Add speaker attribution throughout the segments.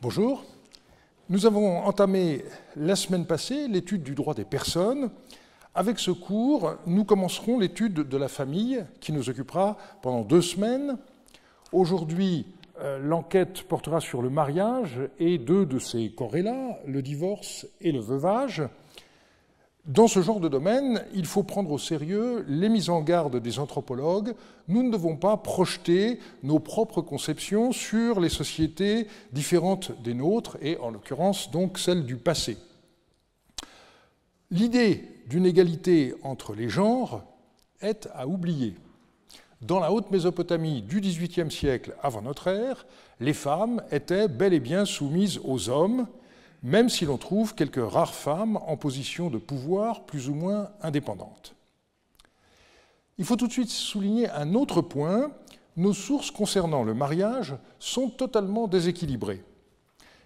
Speaker 1: Bonjour. Nous avons entamé la semaine passée l'étude du droit des personnes. Avec ce cours, nous commencerons l'étude de la famille qui nous occupera pendant 2 semaines. Aujourd'hui, l'enquête portera sur le mariage et 2 de ses corrélats, le divorce et le veuvage. Dans ce genre de domaine, il faut prendre au sérieux les mises en garde des anthropologues. Nous ne devons pas projeter nos propres conceptions sur les sociétés différentes des nôtres, et en l'occurrence donc celles du passé. L'idée d'une égalité entre les genres est à oublier. Dans la haute Mésopotamie du XVIIIe siècle avant notre ère, les femmes étaient bel et bien soumises aux hommes, même si l'on trouve quelques rares femmes en position de pouvoir plus ou moins indépendantes. Il faut tout de suite souligner un autre point. Nos sources concernant le mariage sont totalement déséquilibrées.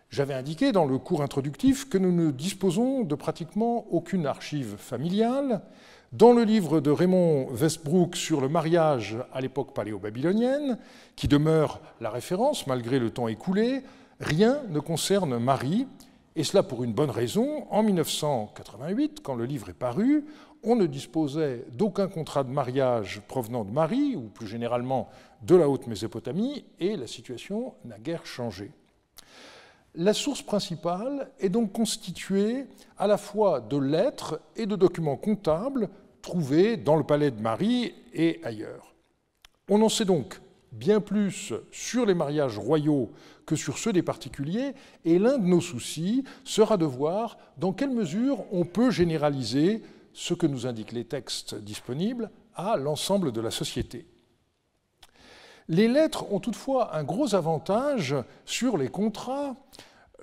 Speaker 1: J'avais indiqué dans le cours introductif que nous ne disposons de pratiquement aucune archive familiale. Dans le livre de Raymond Westbrook sur le mariage à l'époque paléo-babylonienne, qui demeure la référence malgré le temps écoulé, rien ne concerne Marie. Et cela pour une bonne raison. En 1988, quand le livre est paru, on ne disposait d'aucun contrat de mariage provenant de Marie, ou plus généralement de la haute Mésopotamie, et la situation n'a guère changé. La source principale est donc constituée à la fois de lettres et de documents comptables trouvés dans le palais de Marie et ailleurs. On en sait donc bien plus sur les mariages royaux que sur ceux des particuliers, et l'un de nos soucis sera de voir dans quelle mesure on peut généraliser ce que nous indiquent les textes disponibles à l'ensemble de la société. Les lettres ont toutefois un gros avantage sur les contrats.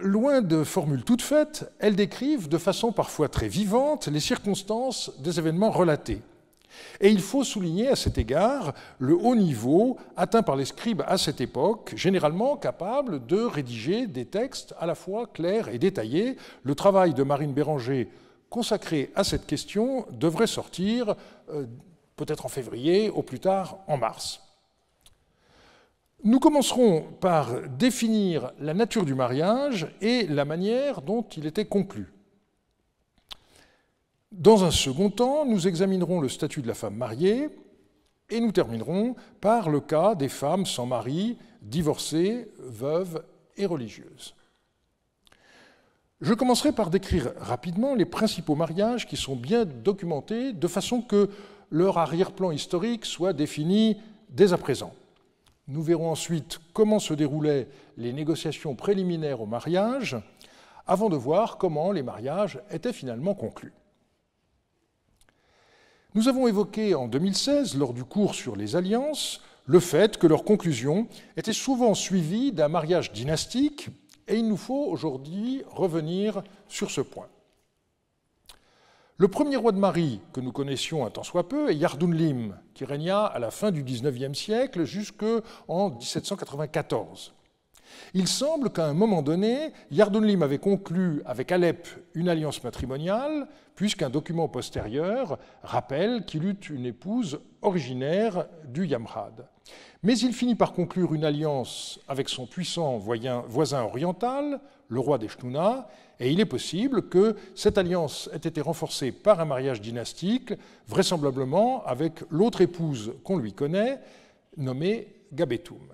Speaker 1: Loin de formules toutes faites, elles décrivent de façon parfois très vivante les circonstances des événements relatés. Et il faut souligner à cet égard le haut niveau atteint par les scribes à cette époque, généralement capables de rédiger des textes à la fois clairs et détaillés. Le travail de Marine Béranger consacré à cette question devrait sortir peut-être en février, au plus tard en mars. Nous commencerons par définir la nature du mariage et la manière dont il était conclu. Dans un second temps, nous examinerons le statut de la femme mariée et nous terminerons par le cas des femmes sans mari, divorcées, veuves et religieuses. Je commencerai par décrire rapidement les principaux mariages qui sont bien documentés de façon que leur arrière-plan historique soit défini dès à présent. Nous verrons ensuite comment se déroulaient les négociations préliminaires au mariage avant de voir comment les mariages étaient finalement conclus. Nous avons évoqué en 2016, lors du cours sur les alliances, le fait que leur conclusion était souvent suivie d'un mariage dynastique, et il nous faut aujourd'hui revenir sur ce point. Le premier roi de Marie que nous connaissions un tant soit peu est Yardounlim, qui régna à la fin du XIXe siècle jusqu'en 1794. Il semble qu'à un moment donné, Yardounlim avait conclu avec Alep une alliance matrimoniale, puisqu'un document postérieur rappelle qu'il eut une épouse originaire du Yamrad. Mais il finit par conclure une alliance avec son puissant voisin oriental, le roi des Shnouna, et il est possible que cette alliance ait été renforcée par un mariage dynastique, vraisemblablement avec l'autre épouse qu'on lui connaît, nommée Gabetoum.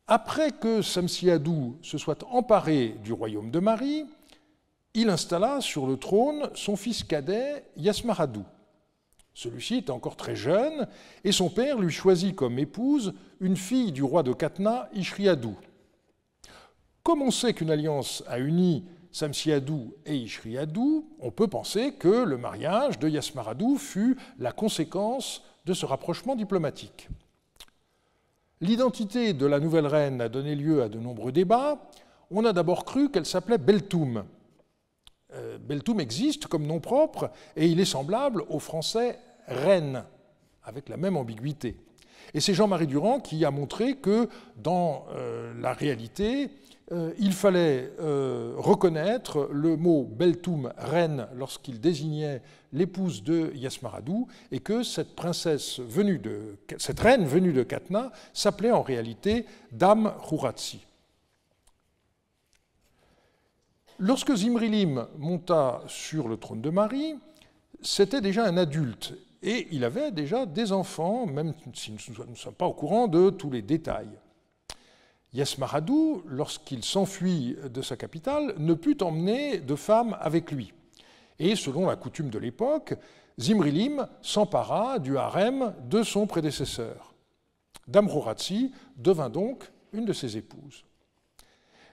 Speaker 1: Après que Samsi-Adou se soit emparé du royaume de Marie, il installa sur le trône son fils cadet Yasmaradou. Celui-ci était encore très jeune et son père lui choisit comme épouse une fille du roi de Katna, Ishri-Adou. Comme on sait qu'une alliance a uni Samsi-Adou et Ishri-Adou, on peut penser que le mariage de Yasmaradou fut la conséquence de ce rapprochement diplomatique. L'identité de la nouvelle reine a donné lieu à de nombreux débats. On a d'abord cru qu'elle s'appelait Beltoum. Beltoum existe comme nom propre et il est semblable au français reine, avec la même ambiguïté. Et c'est Jean-Marie Durand qui a montré que dans la réalité, il fallait reconnaître le mot Beltoum, reine, lorsqu'il désignait l'épouse de Yasmaradou, et que cette reine venue de Katna s'appelait en réalité Dame Khouratsi. Lorsque Zimrilim monta sur le trône de Marie, c'était déjà un adulte, et il avait déjà des enfants, même si nous ne sommes pas au courant de tous les détails. Yasmaradou, lorsqu'il s'enfuit de sa capitale, ne put emmener de femme avec lui. Et selon la coutume de l'époque, Zimrilim s'empara du harem de son prédécesseur. Dame Khouratsi devint donc une de ses épouses.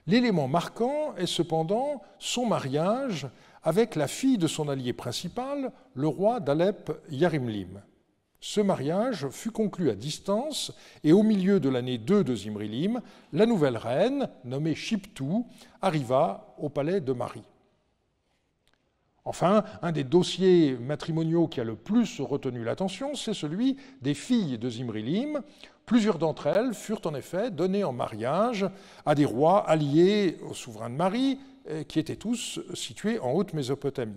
Speaker 1: L'élément marquant est cependant son mariage avec la fille de son allié principal, le roi d'Alep Yarimlim. Ce mariage fut conclu à distance et au milieu de l'année 2 de Zimrilim, la nouvelle reine, nommée Shiptou, arriva au palais de Marie. Enfin, un des dossiers matrimoniaux qui a le plus retenu l'attention, c'est celui des filles de Zimrilim. Plusieurs d'entre elles furent en effet données en mariage à des rois alliés au souverain de Marie, qui étaient tous situés en Haute-Mésopotamie.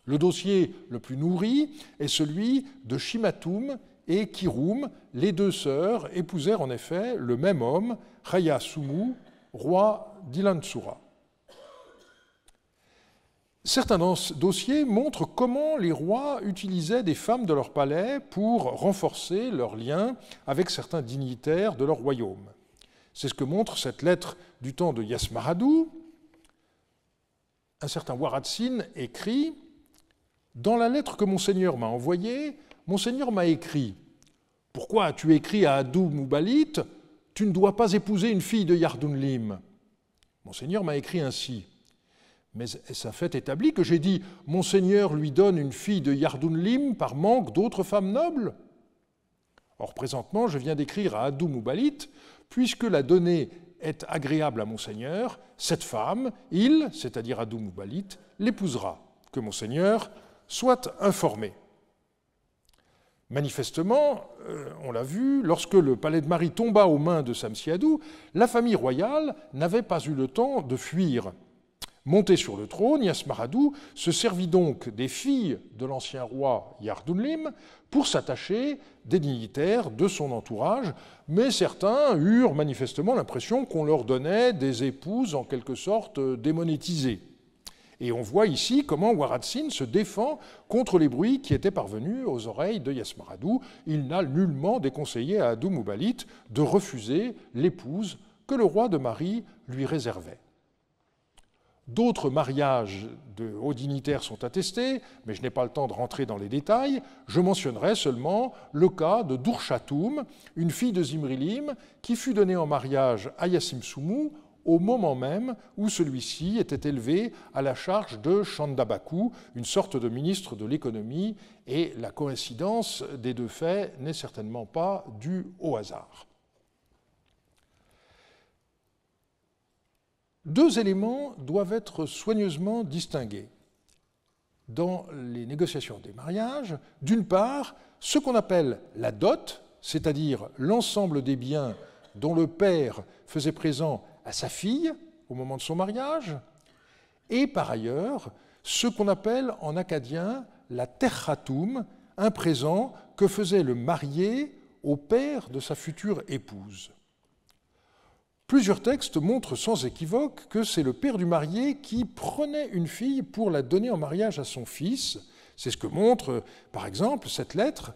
Speaker 1: Le dossier le plus nourri est celui de Shimatoum et Kiroum. Les deux sœurs épousèrent en effet le même homme, Chaya Soumou, roi d'Ilantsura. Certains dossiers montrent comment les rois utilisaient des femmes de leur palais pour renforcer leurs liens avec certains dignitaires de leur royaume. C'est ce que montre cette lettre du temps de Yasmaradou. Un certain Waratsin écrit « Dans la lettre que Monseigneur m'a envoyée, Monseigneur m'a écrit « Pourquoi as-tu écrit à Adou Moubalit ? Tu ne dois pas épouser une fille de Yardunlim. » Monseigneur m'a écrit ainsi. Mais est-ce un fait établi que j'ai dit « Monseigneur lui donne une fille de Yardunlim par manque d'autres femmes nobles ?» Or, présentement, je viens d'écrire à Adou Moubalit, puisque la donnée est agréable à Monseigneur, cette femme, il, c'est-à-dire Adou Moubalit, l'épousera. Que Monseigneur soit informé. Manifestement, on l'a vu, lorsque le palais de Marie tomba aux mains de Samsiadou, la famille royale n'avait pas eu le temps de fuir. Monté sur le trône, Yasmaradou se servit donc des filles de l'ancien roi Yardunlim pour s'attacher des dignitaires de son entourage, mais certains eurent manifestement l'impression qu'on leur donnait des épouses en quelque sorte démonétisées. Et on voit ici comment Waratsin se défend contre les bruits qui étaient parvenus aux oreilles de Yasmaradou. Il n'a nullement déconseillé à Adou Moubalit de refuser l'épouse que le roi de Marie lui réservait. D'autres mariages de hauts dignitaires sont attestés, mais je n'ai pas le temps de rentrer dans les détails. Je mentionnerai seulement le cas de Dourchatoum, une fille de Zimrilim, qui fut donnée en mariage à Yassim Soumou au moment même où celui-ci était élevé à la charge de Chandabakou, une sorte de ministre de l'économie, et la coïncidence des deux faits n'est certainement pas due au hasard. Deux éléments doivent être soigneusement distingués dans les négociations des mariages. D'une part, ce qu'on appelle la dot, c'est-à-dire l'ensemble des biens dont le père faisait présent à sa fille au moment de son mariage, et par ailleurs, ce qu'on appelle en acadien la terchatoum, un présent que faisait le marié au père de sa future épouse. Plusieurs textes montrent sans équivoque que c'est le père du marié qui prenait une fille pour la donner en mariage à son fils. C'est ce que montre, par exemple, cette lettre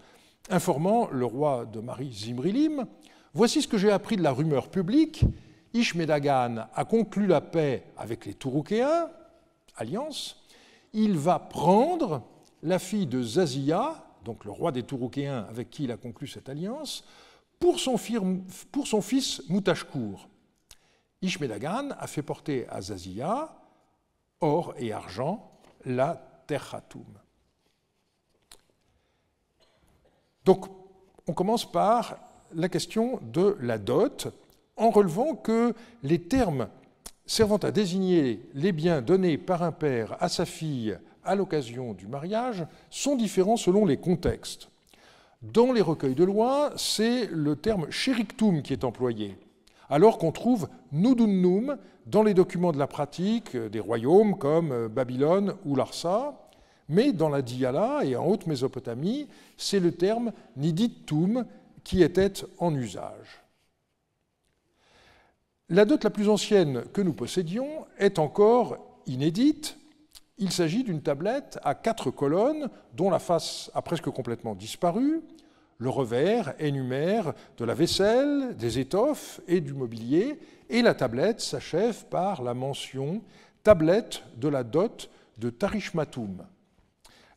Speaker 1: informant le roi de Marie Zimrilim. « Voici ce que j'ai appris de la rumeur publique. Ishmedagan a conclu la paix avec les Touroukéens, alliance. Il va prendre la fille de Zazia, donc le roi des Touroukéens avec qui il a conclu cette alliance, pour son fils Moutachkour. Ishmedagan a fait porter à Zazia, or et argent, la terchatoum. » Donc, on commence par la question de la dot, en relevant que les termes servant à désigner les biens donnés par un père à sa fille à l'occasion du mariage sont différents selon les contextes. Dans les recueils de lois, c'est le terme shérictoum qui est employé, alors qu'on trouve nudunnum dans les documents de la pratique des royaumes comme Babylone ou Larsa, mais dans la Diyala et en Haute-Mésopotamie, c'est le terme Nidit-Tum qui était en usage. La dot la plus ancienne que nous possédions est encore inédite. Il s'agit d'une tablette à 4 colonnes dont la face a presque complètement disparu. Le revers énumère de la vaisselle, des étoffes et du mobilier, et la tablette s'achève par la mention « tablette de la dot de Tarishmatum ».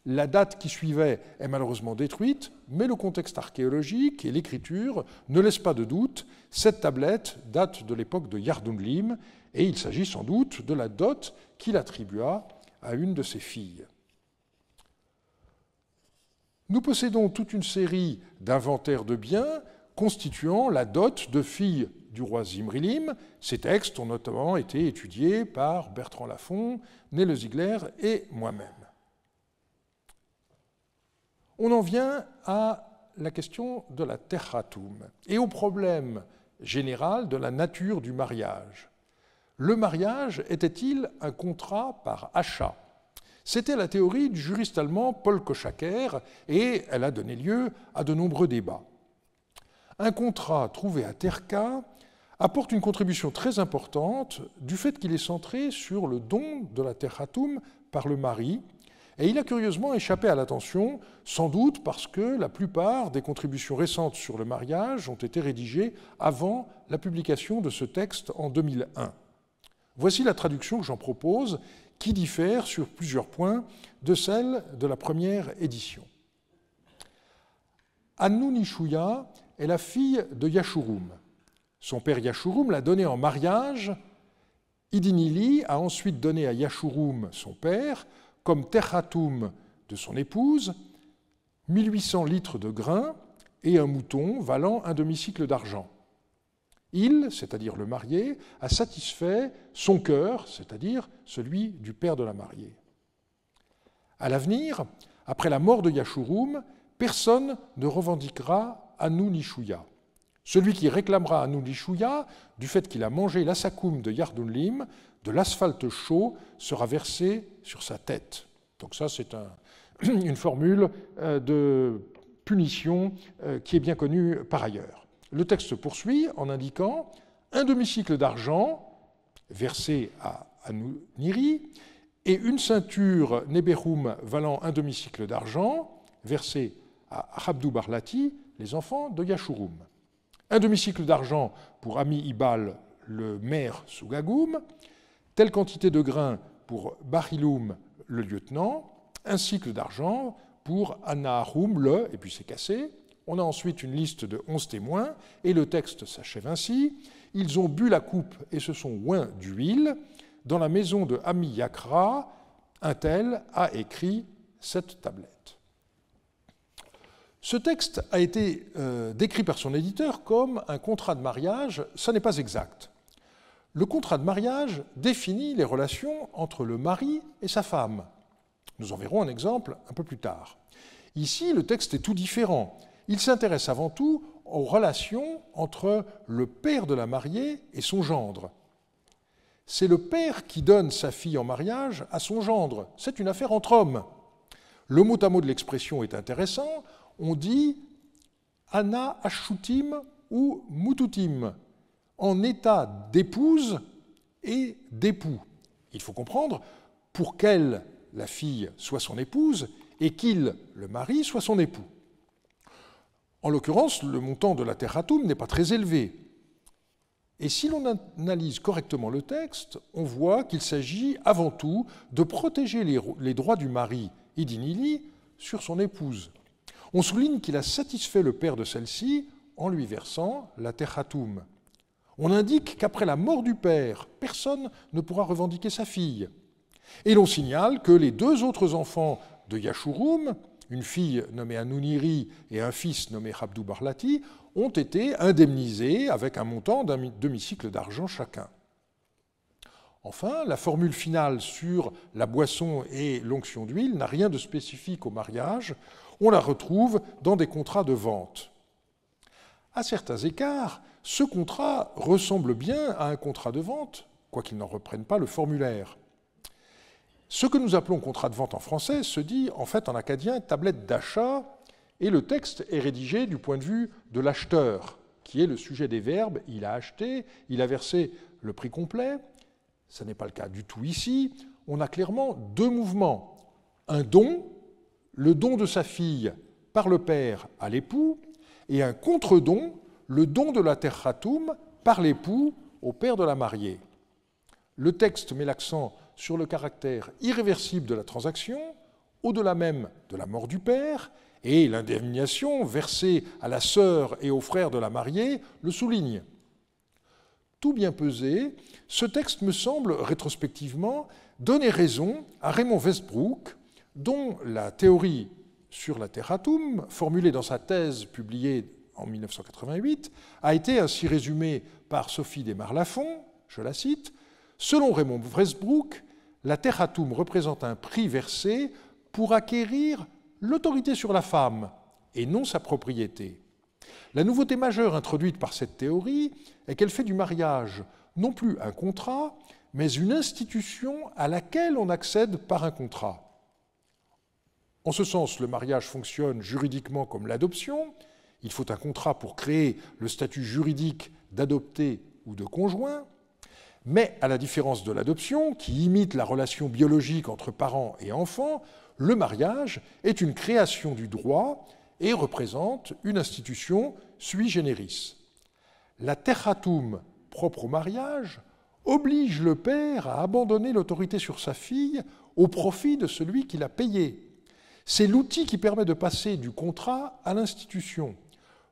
Speaker 1: La date qui suivait est malheureusement détruite, mais le contexte archéologique et l'écriture ne laissent pas de doute. Cette tablette date de l'époque de Yardunlim, et il s'agit sans doute de la dot qu'il attribua à une de ses filles. Nous possédons toute une série d'inventaires de biens constituant la dot de filles du roi Zimrilim. Ces textes ont notamment été étudiés par Bertrand Lafont, Nele Ziegler et moi-même. On en vient à la question de la terratum et au problème général de la nature du mariage. Le mariage était-il un contrat par achat ? C'était la théorie du juriste allemand Paul Kochaker et elle a donné lieu à de nombreux débats. Un contrat trouvé à Terka apporte une contribution très importante du fait qu'il est centré sur le don de la terratum par le mari, et il a curieusement échappé à l'attention, sans doute parce que la plupart des contributions récentes sur le mariage ont été rédigées avant la publication de ce texte en 2001. Voici la traduction que j'en propose, qui diffère sur plusieurs points de celle de la première édition. Annu-Nishuya est la fille de Yashurum. Son père Yashurum l'a donnée en mariage. Idinili a ensuite donné à Yashurum, son père, comme terratum de son épouse, 1800 litres de grains et un mouton valant un demi-cycle d'argent. Il, c'est-à-dire le marié, a satisfait son cœur, c'est-à-dire celui du père de la mariée. À l'avenir, après la mort de Yashurum, personne ne revendiquera Annu-Nishuya. Celui qui réclamera Annu-Nishuya, du fait qu'il a mangé l'assakoum de Yardunlim, de l'asphalte chaud sera versé sur sa tête. Donc ça, c'est une formule de punition qui est bien connue par ailleurs. Le texte poursuit en indiquant un demi-cycle d'argent versé à Annu-Niri et une ceinture Neberum valant un demi-cycle d'argent versé à Habdu Barlati, les enfants de Yashurum. Un demi-cycle d'argent pour Ami Ibal, le maire Sougagum, telle quantité de grains pour Barilum, le lieutenant, un cycle d'argent pour Anaharum, et puis c'est cassé. On a ensuite une liste de 11 témoins, et le texte s'achève ainsi. Ils ont bu la coupe et se sont oints d'huile. Dans la maison de Ami Yakra, un tel a écrit cette tablette. Ce texte a été décrit par son éditeur comme un contrat de mariage. Ça n'est pas exact. Le contrat de mariage définit les relations entre le mari et sa femme. Nous en verrons un exemple un peu plus tard. Ici, le texte est tout différent. Il s'intéresse avant tout aux relations entre le père de la mariée et son gendre. C'est le père qui donne sa fille en mariage à son gendre. C'est une affaire entre hommes. Le mot à mot de l'expression est intéressant. On dit « ana ashutim » ou « mututim », en état d'épouse et d'époux. Il faut comprendre pour qu'elle, la fille, soit son épouse et qu'il, le mari, soit son époux. En l'occurrence, le montant de la terratum n'est pas très élevé. Et si l'on analyse correctement le texte, on voit qu'il s'agit avant tout de protéger les droits du mari, Idinili, sur son épouse. On souligne qu'il a satisfait le père de celle-ci en lui versant la terratum. On indique qu'après la mort du père, personne ne pourra revendiquer sa fille. Et l'on signale que les deux autres enfants de Yashurum, une fille nommée Annu-Niri et un fils nommé Habdu Barlati, ont été indemnisés avec un montant d'un demi-cycle d'argent chacun. Enfin, la formule finale sur la boisson et l'onction d'huile n'a rien de spécifique au mariage. On la retrouve dans des contrats de vente. À certains écarts, ce contrat ressemble bien à un contrat de vente, quoiqu'il n'en reprenne pas le formulaire. Ce que nous appelons contrat de vente en français se dit en fait en acadien tablette d'achat, et le texte est rédigé du point de vue de l'acheteur, qui est le sujet des verbes. Il a acheté, il a versé le prix complet. Ce n'est pas le cas du tout ici. On a clairement deux mouvements. Un don, le don de sa fille par le père à l'époux, et un contre-don, le don de la terratum par l'époux au père de la mariée. Le texte met l'accent sur le caractère irréversible de la transaction, au-delà même de la mort du père, et l'indemnisation versée à la sœur et aux frères de la mariée le souligne. Tout bien pesé, ce texte me semble rétrospectivement donner raison à Raymond Westbrook, dont la théorie sur la terratum, formulée dans sa thèse publiée en 1988, a été ainsi résumée par Sophie Desmarre-Lafont, je la cite, « Selon Raymond Westbrook, la terratum représente un prix versé pour acquérir l'autorité sur la femme et non sa propriété. La nouveauté majeure introduite par cette théorie est qu'elle fait du mariage non plus un contrat, mais une institution à laquelle on accède par un contrat. En ce sens, le mariage fonctionne juridiquement comme l'adoption. Il faut un contrat pour créer le statut juridique d'adopté ou de conjoint, mais à la différence de l'adoption, qui imite la relation biologique entre parents et enfants, le mariage est une création du droit et représente une institution sui generis. La terratum propre au mariage oblige le père à abandonner l'autorité sur sa fille au profit de celui qui l'a payé. C'est l'outil qui permet de passer du contrat à l'institution.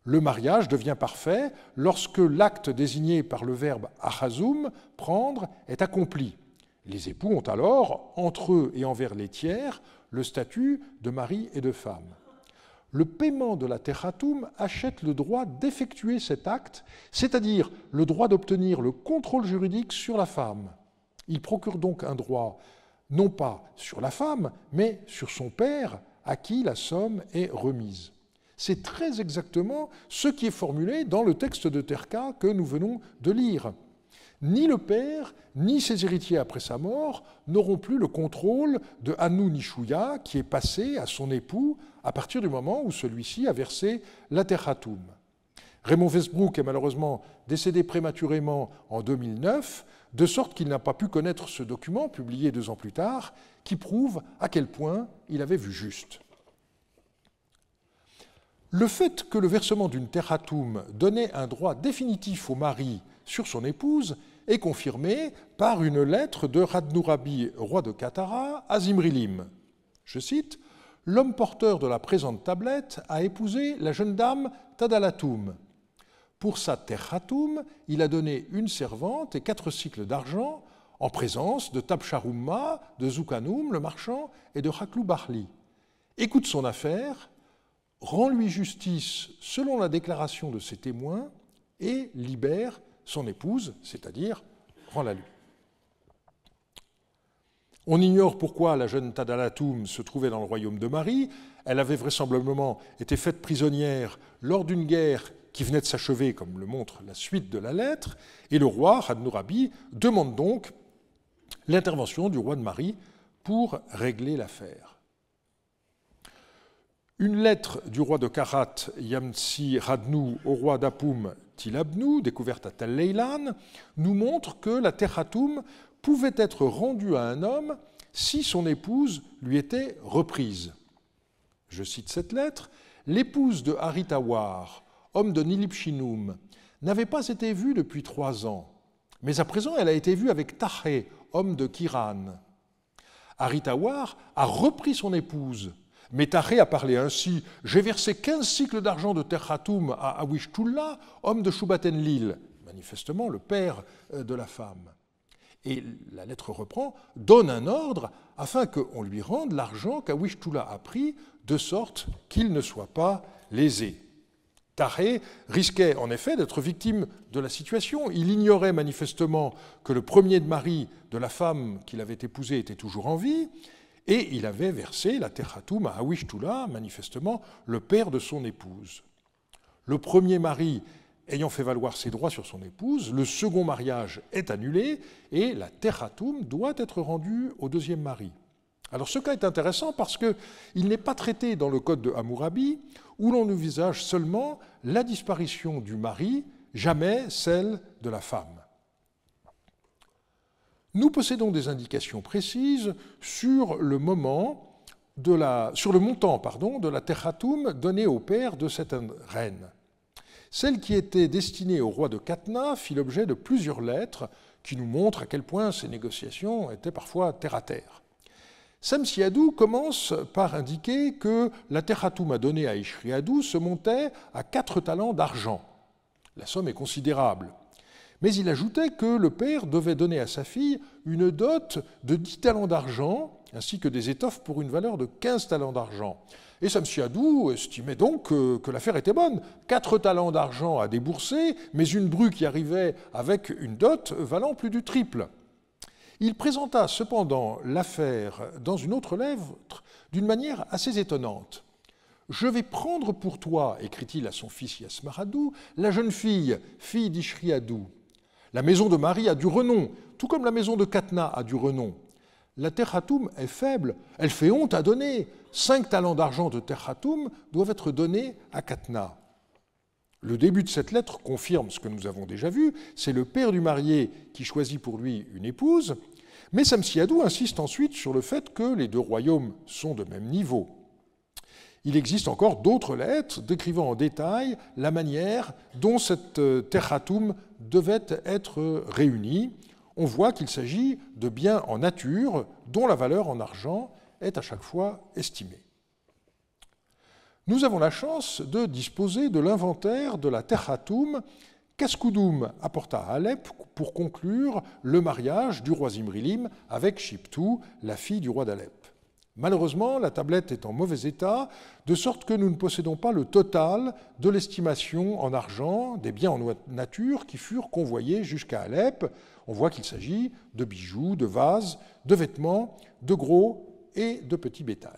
Speaker 1: Le mariage devient parfait lorsque l'acte désigné par le verbe achazum, prendre, est accompli. Les époux ont alors, entre eux et envers les tiers, le statut de mari et de femme. Le paiement de la terratum achète le droit d'effectuer cet acte, c'est-à-dire le droit d'obtenir le contrôle juridique sur la femme. Il procure donc un droit non pas sur la femme, mais sur son père, à qui la somme est remise. C'est très exactement ce qui est formulé dans le texte de Terka que nous venons de lire. Ni le père, ni ses héritiers après sa mort n'auront plus le contrôle de Hannu Nishuya, qui est passé à son époux à partir du moment où celui-ci a versé la terratum. Raymond Westbrook est malheureusement décédé prématurément en 2009, de sorte qu'il n'a pas pu connaître ce document, publié 2 ans plus tard, qui prouve à quel point il avait vu juste. Le fait que le versement d'une terratum donnait un droit définitif au mari sur son épouse est confirmé par une lettre de Radnurabi, roi de Katara, à Zimrilim. Je cite, « L'homme porteur de la présente tablette a épousé la jeune dame Tadalatum. Pour sa terratum, il a donné une servante et 4 cycles d'argent en présence de Tabsharumma, de Zukanum, le marchand, et de Haklu Bahli. Écoute son affaire, rends-lui justice selon la déclaration de ses témoins et libère son épouse, c'est-à-dire rends-la-lui. » On ignore pourquoi la jeune Tadalatum se trouvait dans le royaume de Mari. Elle avait vraisemblablement été faite prisonnière lors d'une guerre qui venait de s'achever, comme le montre la suite de la lettre, et le roi, Radnurabi, demande donc l'intervention du roi de Mari pour régler l'affaire. Une lettre du roi de Karat, Yamsi Radnu, au roi d'Apum, Tilabnu, découverte à Tel Leilan, nous montre que la terratum pouvait être rendue à un homme si son épouse lui était reprise. Je cite cette lettre, « L'épouse de Haritawar, homme de Nilipshinum, n'avait pas été vue depuis 3 ans, mais à présent elle a été vue avec Tahé, homme de Kiran. Haritawar a repris son épouse, mais Tahé a parlé ainsi, « J'ai versé 15 cycles d'argent de terratum à Awishtullah, homme de Shubatenlil, manifestement le père de la femme. » Et la lettre reprend, « Donne un ordre afin qu'on lui rende l'argent qu'Awishtullah a pris, de sorte qu'il ne soit pas lésé. » Tahé risquait en effet d'être victime de la situation. Il ignorait manifestement que le premier de mari de la femme qu'il avait épousée était toujours en vie, et il avait versé la terratum à Awishtullah, manifestement le père de son épouse. Le premier mari ayant fait valoir ses droits sur son épouse, le second mariage est annulé et la terratum doit être rendue au deuxième mari. Alors ce cas est intéressant parce qu'il n'est pas traité dans le code de Hammurabi où l'on envisage seulement la disparition du mari, jamais celle de la femme. Nous possédons des indications précises sur le montant de la terratum donnée au père de cette reine. Celle qui était destinée au roi de Katna fit l'objet de plusieurs lettres qui nous montrent à quel point ces négociations étaient parfois terre à terre. Samsiadou commence par indiquer que la terratum donnée à Ishriadou se montait à 4 talents d'argent. La somme est considérable. Mais il ajoutait que le père devait donner à sa fille une dot de 10 talents d'argent, ainsi que des étoffes pour une valeur de 15 talents d'argent. Et Samsiadou estimait donc que l'affaire était bonne. 4 talents d'argent à débourser, mais une bru qui arrivait avec une dot valant plus du triple. Il présenta cependant l'affaire dans une autre lettre d'une manière assez étonnante. « Je vais prendre pour toi, écrit-il à son fils Yasmaradou, la jeune fille, fille d'Ishriadou. La maison de Marie a du renom, tout comme la maison de Katna a du renom. La terratum est faible, elle fait honte à donner. 5 talents d'argent de terratum doivent être donnés à Katna. » Le début de cette lettre confirme ce que nous avons déjà vu, c'est le père du marié qui choisit pour lui une épouse, mais Samsiadou insiste ensuite sur le fait que les deux royaumes sont de même niveau. Il existe encore d'autres lettres décrivant en détail la manière dont cette terratum devait être réunie. On voit qu'il s'agit de biens en nature dont la valeur en argent est à chaque fois estimée. Nous avons la chance de disposer de l'inventaire de la terratum qu'Askoudoum apporta à Alep pour conclure le mariage du roi Zimrilim avec Shiptou, la fille du roi d'Alep. Malheureusement, la tablette est en mauvais état, de sorte que nous ne possédons pas le total de l'estimation en argent des biens en nature qui furent convoyés jusqu'à Alep. On voit qu'il s'agit de bijoux, de vases, de vêtements, de gros et de petits bétails.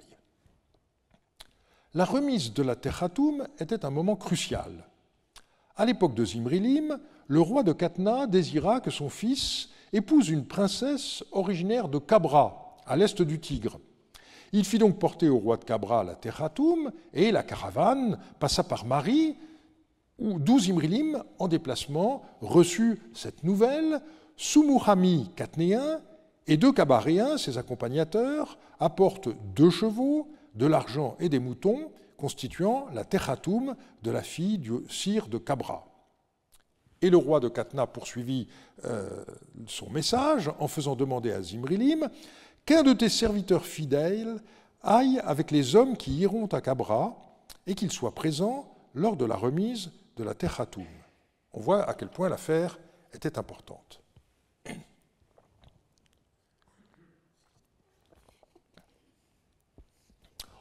Speaker 1: La remise de la terratum était un moment crucial. À l'époque de Zimrilim, le roi de Katna désira que son fils épouse une princesse originaire de Kabra, à l'est du Tigre. Il fit donc porter au roi de Kabra la terratum et la caravane passa par Mari, d'où Zimrilim, en déplacement, reçut cette nouvelle. Sumuhami Katnéen et 2 Kabaréens, ses accompagnateurs, apportent 2 chevaux, de l'argent et des moutons, constituant la terratum de la fille du sire de Kabra. Et le roi de Katna poursuivit son message en faisant demander à Zimrilim qu'un de tes serviteurs fidèles aille avec les hommes qui iront à Kabra et qu'il soit présent lors de la remise de la terratum. On voit à quel point l'affaire était importante.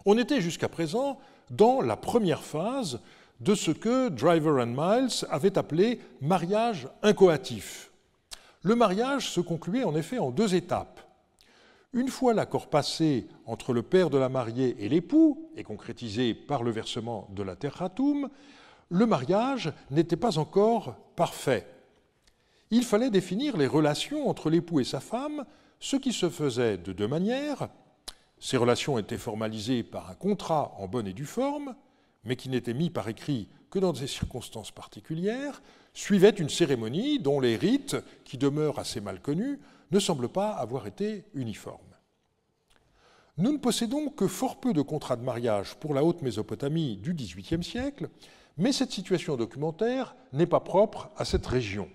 Speaker 1: On était jusqu'à présent dans la première phase de ce que Driver and Miles avait appelé mariage incoatif. Le mariage se concluait en effet en 2 étapes. Une fois l'accord passé entre le père de la mariée et l'époux, et concrétisé par le versement de la terratum, le mariage n'était pas encore parfait. Il fallait définir les relations entre l'époux et sa femme, ce qui se faisait de 2 manières. Ces relations étaient formalisées par un contrat en bonne et due forme, mais qui n'était mis par écrit que dans des circonstances particulières, suivait une cérémonie dont les rites, qui demeurent assez mal connus, ne semblent pas avoir été uniformes. Nous ne possédons que fort peu de contrats de mariage pour la Haute-Mésopotamie du XVIIIe siècle, mais cette situation documentaire n'est pas propre à cette région.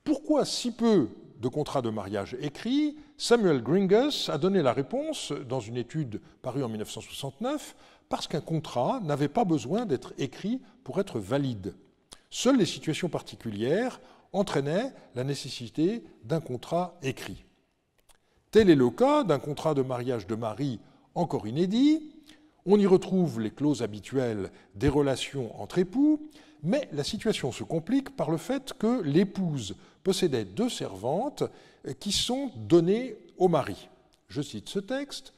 Speaker 1: Pourquoi si peu de contrats de mariage écrits? Samuel Gringus a donné la réponse dans une étude parue en 1969, parce qu'un contrat n'avait pas besoin d'être écrit pour être valide. Seules les situations particulières entraînaient la nécessité d'un contrat écrit. Tel est le cas d'un contrat de mariage de Marie encore inédit. On y retrouve les clauses habituelles des relations entre époux, mais la situation se complique par le fait que l'épouse possédait 2 servantes qui sont données au mari. Je cite ce texte.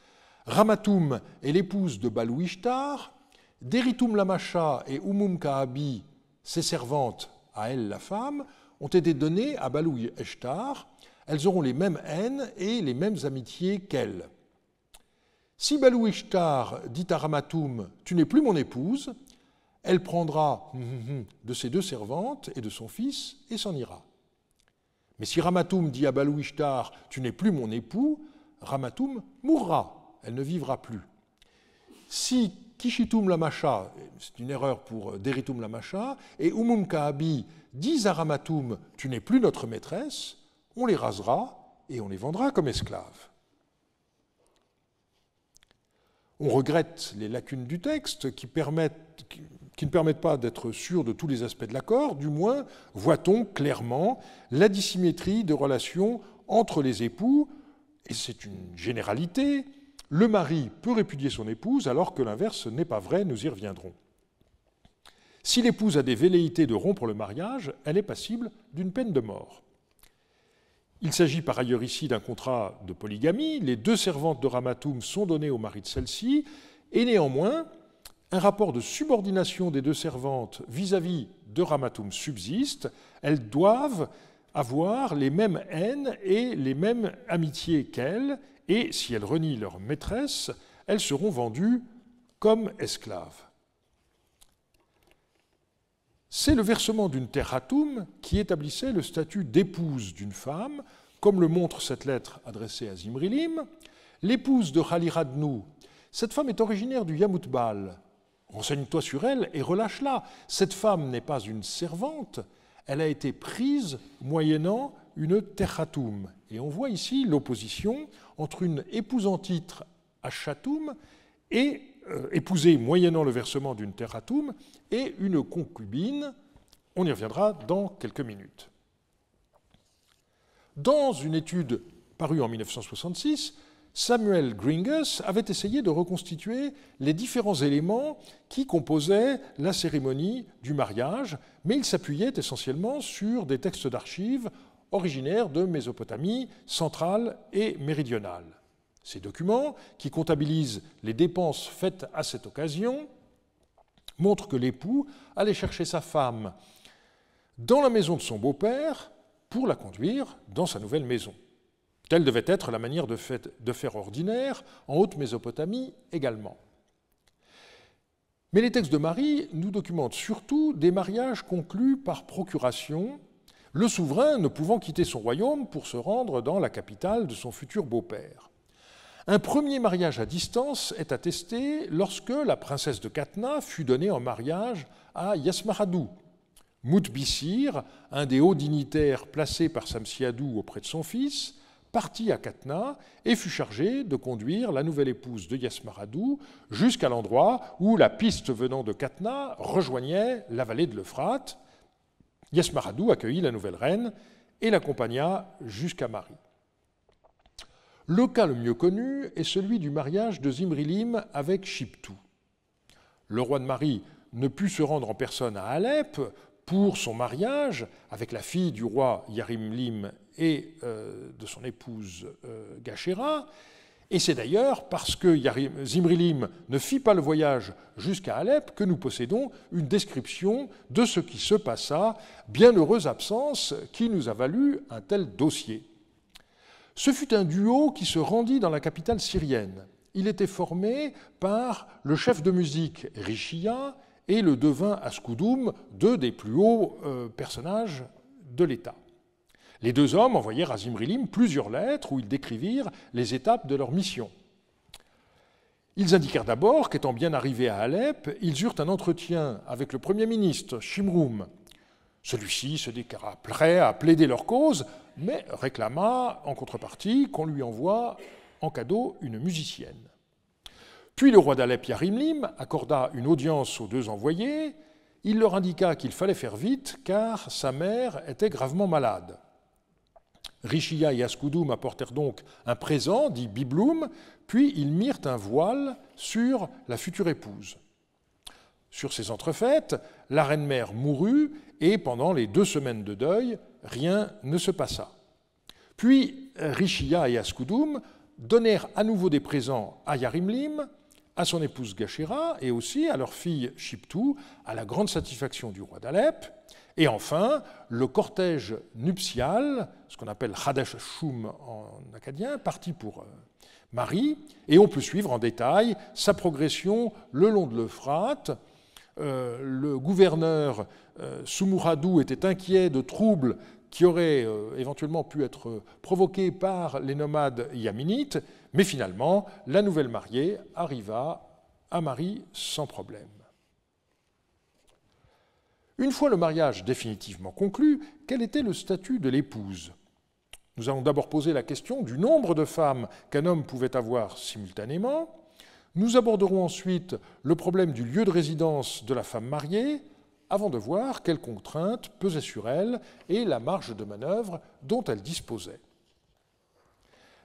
Speaker 1: Ramatum est l'épouse de Balou Ishtar, Deritum Lamacha et Umum Kaabi, Ces servantes, à elle la femme, ont été données à Balou Eshtar. Elles auront les mêmes haines et les mêmes amitiés qu'elle. Si Balou Eshtar dit à Ramatoum « Tu n'es plus mon épouse », elle prendra de ses 2 servantes et de son fils et s'en ira. Mais si Ramatoum dit à Balou Eshtar « Tu n'es plus mon époux », Ramatoum mourra, elle ne vivra plus. Si Kishitum Lamacha, c'est une erreur pour Deritum Lamacha, et Umum Kaabi disent à Ramatoum « Tu n'es plus notre maîtresse », on les rasera et on les vendra comme esclaves. On regrette les lacunes du texte qui ne permettent pas d'être sûr de tous les aspects de l'accord, du moins voit-on clairement la dissymétrie de relations entre les époux, et c'est une généralité, le mari peut répudier son épouse alors que l'inverse n'est pas vrai, nous y reviendrons. Si l'épouse a des velléités de rompre le mariage, elle est passible d'une peine de mort. Il s'agit par ailleurs ici d'un contrat de polygamie, les 2 servantes de Ramatoum sont données au mari de celle-ci, et néanmoins, un rapport de subordination des 2 servantes vis-à-vis de Ramatoum subsiste, elles doivent avoir les mêmes haines et les mêmes amitiés qu'elles, et si elles renient leur maîtresse, elles seront vendues comme esclaves. C'est le versement d'une terratum qui établissait le statut d'épouse d'une femme, comme le montre cette lettre adressée à Zimrilim. L'épouse de Khaliradnou, cette femme est originaire du Yamoutbal. Renseigne-toi sur elle et relâche-la. Cette femme n'est pas une servante, elle a été prise moyennant une terratum. Et on voit ici l'opposition entre une épouse en titre à Chatoum et épousée moyennant le versement d'une terratum et une concubine. On y reviendra dans quelques minutes. Dans une étude parue en 1966, Samuel Gringus avait essayé de reconstituer les différents éléments qui composaient la cérémonie du mariage, mais il s'appuyait essentiellement sur des textes d'archives originaires de Mésopotamie centrale et méridionale. Ces documents, qui comptabilisent les dépenses faites à cette occasion, montrent que l'époux allait chercher sa femme dans la maison de son beau-père pour la conduire dans sa nouvelle maison. Telle devait être la manière de faire ordinaire, en Haute-Mésopotamie également. Mais les textes de Marie nous documentent surtout des mariages conclus par procuration, le souverain ne pouvant quitter son royaume pour se rendre dans la capitale de son futur beau-père. Un premier mariage à distance est attesté lorsque la princesse de Katna fut donnée en mariage à Yasmaradou. Moutbissir, un des hauts dignitaires placés par Samsiadou auprès de son fils, partit à Katna et fut chargé de conduire la nouvelle épouse de Yasmaradou jusqu'à l'endroit où la piste venant de Katna rejoignait la vallée de l'Euphrate. Yasmaradou accueillit la nouvelle reine et l'accompagna jusqu'à Marie. Le cas le mieux connu est celui du mariage de Zimrilim avec Shiptou. Le roi de Marie ne put se rendre en personne à Alep pour son mariage avec la fille du roi Yarimlim et de son épouse Gachéra, et c'est d'ailleurs parce que Zimrilim ne fit pas le voyage jusqu'à Alep que nous possédons une description de ce qui se passa, bienheureuse absence qui nous a valu un tel dossier. Ce fut un duo qui se rendit dans la capitale syrienne. Il était formé par le chef de musique Rishia et le devin Askoudoum, 2 des plus hauts personnages de l'État. Les 2 hommes envoyèrent à Zimrilim plusieurs lettres où ils décrivirent les étapes de leur mission. Ils indiquèrent d'abord qu'étant bien arrivés à Alep, ils eurent un entretien avec le Premier ministre, Shimroum. Celui-ci se déclara prêt à plaider leur cause, mais réclama en contrepartie qu'on lui envoie en cadeau une musicienne. Puis le roi d'Alep, Yarimlim, accorda une audience aux 2 envoyés. Il leur indiqua qu'il fallait faire vite car sa mère était gravement malade. Rishia et Askoudoum apportèrent donc un présent, dit bibloum, puis ils mirent un voile sur la future épouse. Sur ces entrefaites, la reine-mère mourut et pendant les 2 semaines de deuil, rien ne se passa. Puis Rishia et Askoudoum donnèrent à nouveau des présents à Yarimlim, à son épouse Gachéra et aussi à leur fille Shiptou, à la grande satisfaction du roi d'Alep. Et enfin, le cortège nuptial, ce qu'on appelle Hadesh Shum en acadien, partit pour Marie, et on peut suivre en détail sa progression le long de l'Euphrate. Le gouverneur Sumuradou était inquiet de troubles qui auraient éventuellement pu être provoqués par les nomades yaminites, mais finalement, la nouvelle mariée arriva à Marie sans problème. Une fois le mariage définitivement conclu, quel était le statut de l'épouse? Nous allons d'abord poser la question du nombre de femmes qu'un homme pouvait avoir simultanément. Nous aborderons ensuite le problème du lieu de résidence de la femme mariée, avant de voir quelles contraintes pesaient sur elle et la marge de manœuvre dont elle disposait.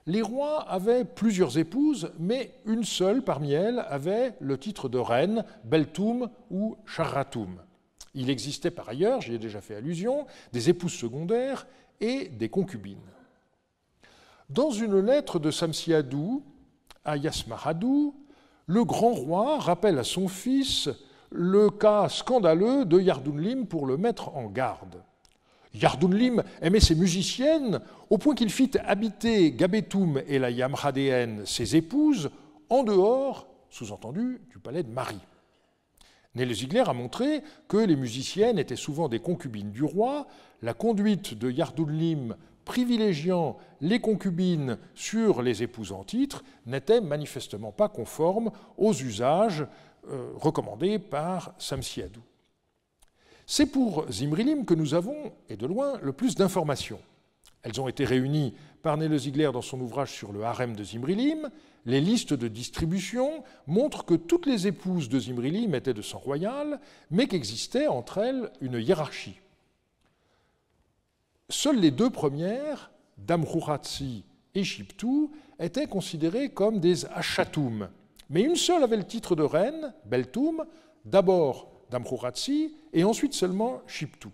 Speaker 1: Les rois avaient plusieurs épouses, mais une seule parmi elles avait le titre de reine, Beltoum ou Charratoum. Il existait par ailleurs, j'y ai déjà fait allusion, des épouses secondaires et des concubines. Dans une lettre de Samsiadou à Yasmaradou, le grand roi rappelle à son fils le cas scandaleux de Yardounlim pour le mettre en garde. Yardounlim aimait ses musiciennes au point qu'il fit habiter Gabetoum et la Yamradéenne, ses épouses, en dehors, sous-entendu, du palais de Marie. Nélé-Ziegler a montré que les musiciennes étaient souvent des concubines du roi. La conduite de Yardounlim privilégiant les concubines sur les épouses en titre n'était manifestement pas conforme aux usages recommandés par Samsiadou. C'est pour Zimrilim que nous avons, et de loin, le plus d'informations. Elles ont été réunies par Nélé-Ziegler dans son ouvrage sur le harem de Zimrilim. Les listes de distribution montrent que toutes les épouses de Zimrilim étaient de sang royal, mais qu'existait entre elles une hiérarchie. Seules les deux premières, Damrouratsi et Shiptou, étaient considérées comme des Achatoum. Mais une seule avait le titre de reine, Beltoum, d'abord Damrouratsi et ensuite seulement Shiptou.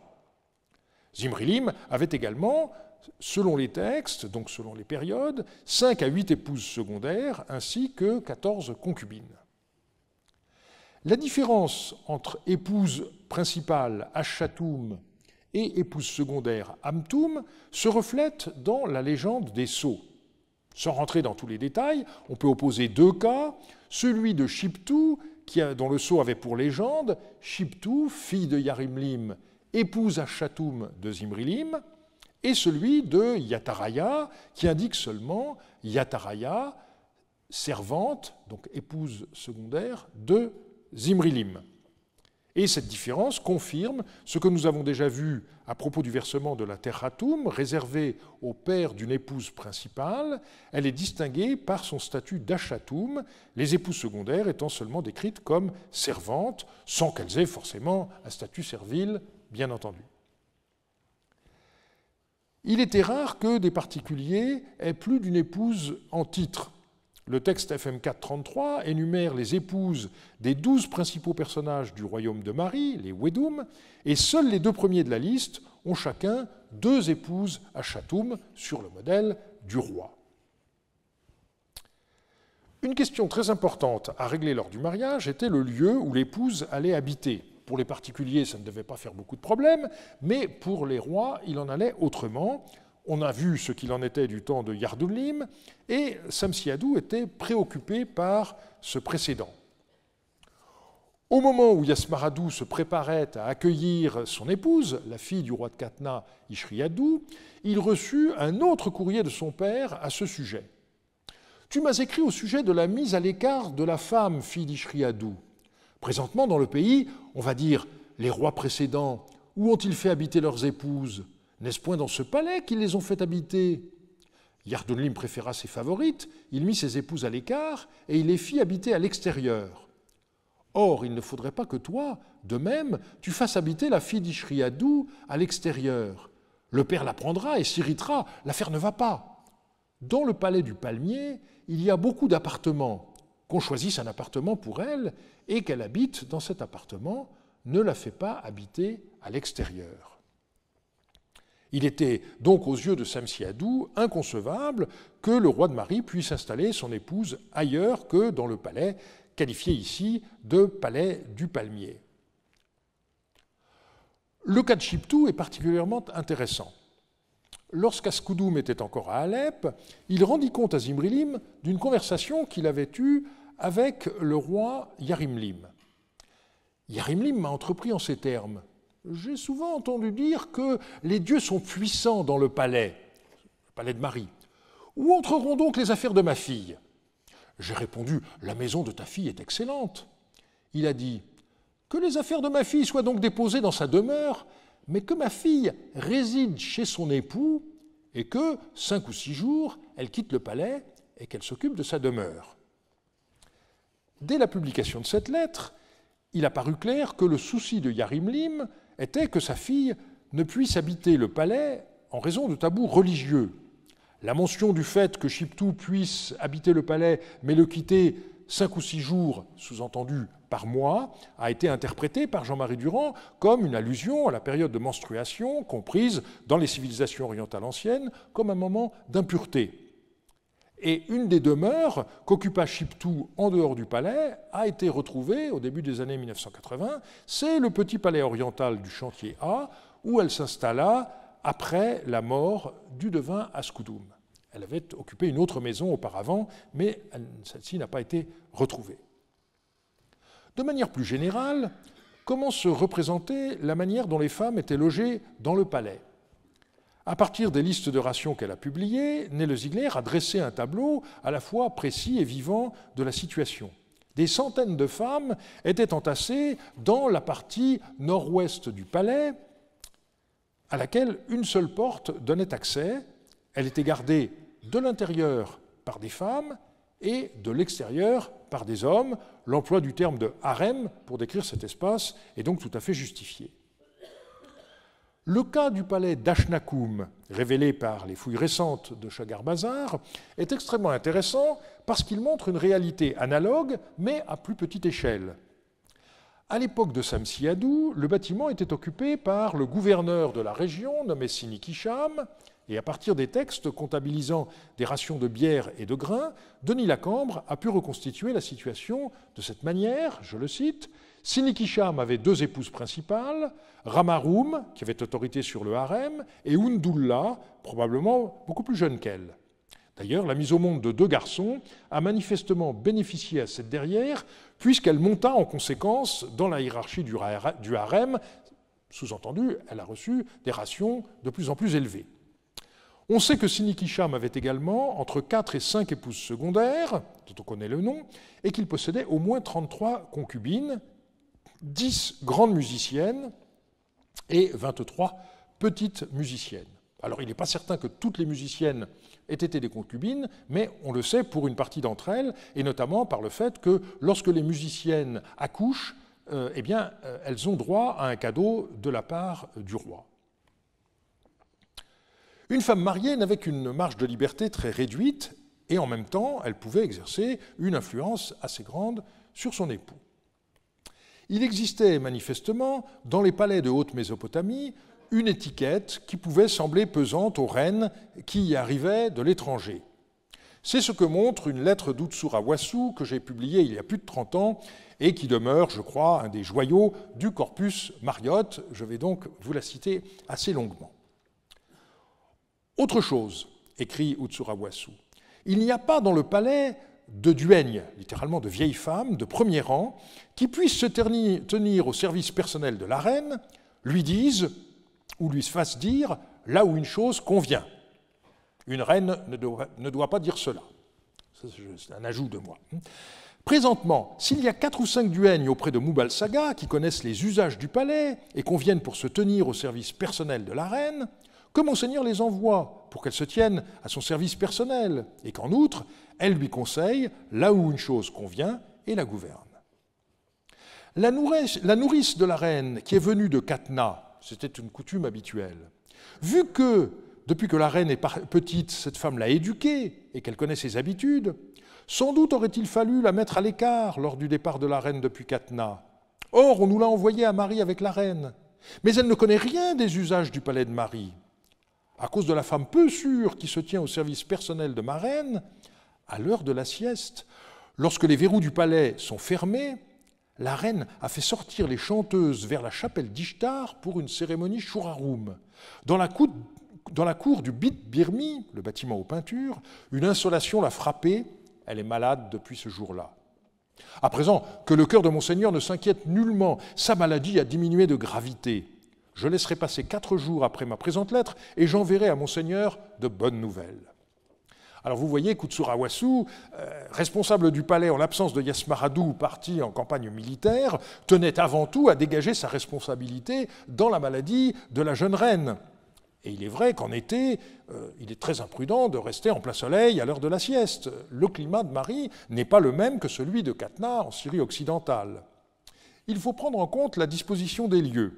Speaker 1: Zimrilim avait également, selon les textes, donc selon les périodes, 5 à 8 épouses secondaires ainsi que 14 concubines. La différence entre épouse principale, Achatoum, et épouse secondaire, Amtoum, se reflète dans la légende des sceaux. Sans rentrer dans tous les détails, on peut opposer deux cas, celui de Shiptou, dont le sceau avait pour légende Shiptou, fille de Yarimlim, épouse Achatoum de Zimrilim, et celui de Yataraya, qui indique seulement Yataraya, servante, donc épouse secondaire, de Zimrilim. Et cette différence confirme ce que nous avons déjà vu à propos du versement de la Terratoum, réservé au père d'une épouse principale. Elle est distinguée par son statut d'Achatoum, les épouses secondaires étant seulement décrites comme servantes, sans qu'elles aient forcément un statut servile, bien entendu. Il était rare que des particuliers aient plus d'une épouse en titre. Le texte FM 433 énumère les épouses des 12 principaux personnages du royaume de Marie, les Wedum, et seuls les deux premiers de la liste ont chacun 2 épouses à Achatoum sur le modèle du roi. Une question très importante à régler lors du mariage était le lieu où l'épouse allait habiter. Pour les particuliers, ça ne devait pas faire beaucoup de problèmes, mais pour les rois, il en allait autrement. On a vu ce qu'il en était du temps de Yardounlim, et Samsiadou était préoccupé par ce précédent. Au moment où Yasmaradou se préparait à accueillir son épouse, la fille du roi de Katna, Ishriadou, il reçut un autre courrier de son père à ce sujet. « Tu m'as écrit au sujet de la mise à l'écart de la femme, fille d'Ishriadou. Présentement, dans le pays, on va dire « les rois précédents, où ont-ils fait habiter leurs épouses ? N'est-ce point dans ce palais qu'ils les ont fait habiter ?» Yardounlim préféra ses favorites, il mit ses épouses à l'écart et il les fit habiter à l'extérieur. Or, il ne faudrait pas que toi, de même, tu fasses habiter la fille d'Ishriadou à l'extérieur. Le père la prendra et s'irritera, l'affaire ne va pas. Dans le palais du palmier, il y a beaucoup d'appartements. Qu'on choisisse un appartement pour elle et qu'elle habite dans cet appartement, ne la fait pas habiter à l'extérieur. Il était donc aux yeux de Samsiadou inconcevable que le roi de Marie puisse installer son épouse ailleurs que dans le palais qualifié ici de palais du palmier. Le cas de Chibtou est particulièrement intéressant. Lorsqu'Askoudoum était encore à Alep, il rendit compte à Zimrilim d'une conversation qu'il avait eue avec le roi Yarimlim. Yarimlim m'a entrepris en ces termes. J'ai souvent entendu dire que les dieux sont puissants dans le palais de Marie. Où entreront donc les affaires de ma fille? J'ai répondu, la maison de ta fille est excellente. Il a dit, que les affaires de ma fille soient donc déposées dans sa demeure, mais que ma fille réside chez son époux et que, 5 ou 6 jours, elle quitte le palais et qu'elle s'occupe de sa demeure. Dès la publication de cette lettre, il a paru clair que le souci de Yarimlim était que sa fille ne puisse habiter le palais en raison de tabous religieux. La mention du fait que Chibtou puisse habiter le palais mais le quitter 5 ou 6 jours, sous-entendu par mois, a été interprétée par Jean-Marie Durand comme une allusion à la période de menstruation comprise dans les civilisations orientales anciennes comme un moment d'impureté. Et une des demeures qu'occupa Chibtou en dehors du palais a été retrouvée au début des années 1980. C'est le petit palais oriental du chantier A, où elle s'installa après la mort du devin Askoudoum. Elle avait occupé une autre maison auparavant, mais celle-ci n'a pas été retrouvée. De manière plus générale, comment se représenter la manière dont les femmes étaient logées dans le palais? À partir des listes de rations qu'elle a publiées, Nele-Ziegler a dressé un tableau à la fois précis et vivant de la situation. Des centaines de femmes étaient entassées dans la partie nord-ouest du palais, à laquelle une seule porte donnait accès. Elle était gardée de l'intérieur par des femmes et de l'extérieur par des hommes. L'emploi du terme de harem pour décrire cet espace est donc tout à fait justifié. Le cas du palais d'Achnakoum, révélé par les fouilles récentes de Chagar Bazar, est extrêmement intéressant parce qu'il montre une réalité analogue, mais à plus petite échelle. À l'époque de Samsi Adou, le bâtiment était occupé par le gouverneur de la région, nommé Sinikisham, et à partir des textes comptabilisant des rations de bière et de grains, Denis Lacambre a pu reconstituer la situation de cette manière, je le cite, Sinikisham avait 2 épouses principales, Ramaroum, qui avait autorité sur le harem, et Undullah, probablement beaucoup plus jeune qu'elle. D'ailleurs, la mise au monde de 2 garçons a manifestement bénéficié à cette dernière, puisqu'elle monta en conséquence dans la hiérarchie du harem. Sous-entendu, elle a reçu des rations de plus en plus élevées. On sait que Sinikisham avait également entre 4 et 5 épouses secondaires, dont on connaît le nom, et qu'il possédait au moins 33 concubines, 10 grandes musiciennes et 23 petites musiciennes. Alors il n'est pas certain que toutes les musiciennes aient été des concubines, mais on le sait pour une partie d'entre elles, et notamment par le fait que lorsque les musiciennes accouchent, elles ont droit à un cadeau de la part du roi. Une femme mariée n'avait qu'une marge de liberté très réduite, et en même temps, elle pouvait exercer une influence assez grande sur son époux. Il existait manifestement, dans les palais de Haute-Mésopotamie, une étiquette qui pouvait sembler pesante aux reines qui y arrivaient de l'étranger. C'est ce que montre une lettre d'Utsura-Wassou que j'ai publiée il y a plus de 30 ans et qui demeure, je crois, un des joyaux du corpus Mariotte. Je vais donc vous la citer assez longuement. Autre chose, écrit Utsura-Wassou, il n'y a pas dans le palais de duègnes, littéralement de vieilles femmes, de premier rang, qui puissent se tenir au service personnel de la reine, lui disent ou lui fassent dire là où une chose convient. Une reine ne doit pas dire cela. C'est un ajout de moi. Présentement, s'il y a 4 ou 5 duègnes auprès de Moubal Saga qui connaissent les usages du palais et conviennent pour se tenir au service personnel de la reine, que Monseigneur les envoie pour qu'elle se tienne à son service personnel et qu'en outre, elle lui conseille là où une chose convient et la gouverne. La nourrice de la reine qui est venue de Katna, c'était une coutume habituelle, vu que, depuis que la reine est petite, cette femme l'a éduquée et qu'elle connaît ses habitudes, sans doute aurait-il fallu la mettre à l'écart lors du départ de la reine depuis Katna. Or, on nous l'a envoyée à Marie avec la reine, mais elle ne connaît rien des usages du palais de Marie. À cause de la femme peu sûre qui se tient au service personnel de ma reine, à l'heure de la sieste, Lorsque les verrous du palais sont fermés, la reine a fait sortir les chanteuses vers la chapelle d'Ishtar pour une cérémonie Shurarum. Dans la cour du Bit Birmi, le bâtiment aux peintures, une insolation l'a frappée. Elle est malade depuis ce jour-là. À présent, que le cœur de Monseigneur ne s'inquiète nullement, sa maladie a diminué de gravité. Je laisserai passer 4 jours après ma présente lettre et j'enverrai à Monseigneur de bonnes nouvelles. Alors vous voyez, Kutsurawassu, responsable du palais en l'absence de Yasmaradou, parti en campagne militaire, tenait avant tout à dégager sa responsabilité dans la maladie de la jeune reine. Et il est vrai qu'en été, il est très imprudent de rester en plein soleil à l'heure de la sieste. Le climat de Marie n'est pas le même que celui de Katna en Syrie occidentale. Il faut prendre en compte la disposition des lieux.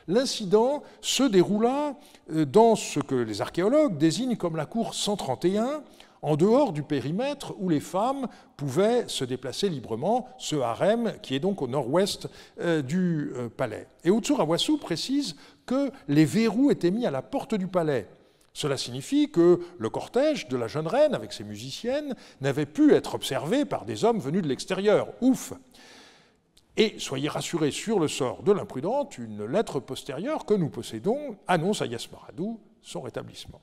Speaker 1: L'incident se déroula dans ce que les archéologues désignent comme la cour 131, en dehors du périmètre où les femmes pouvaient se déplacer librement, ce harem qui est donc au nord-ouest du palais. Et Utsurawassu précise que les verrous étaient mis à la porte du palais. Cela signifie que le cortège de la jeune reine, avec ses musiciennes, n'avait pu être observé par des hommes venus de l'extérieur. Ouf! Et soyez rassurés sur le sort de l'imprudente, une lettre postérieure que nous possédons annonce à Yasmaradou son rétablissement.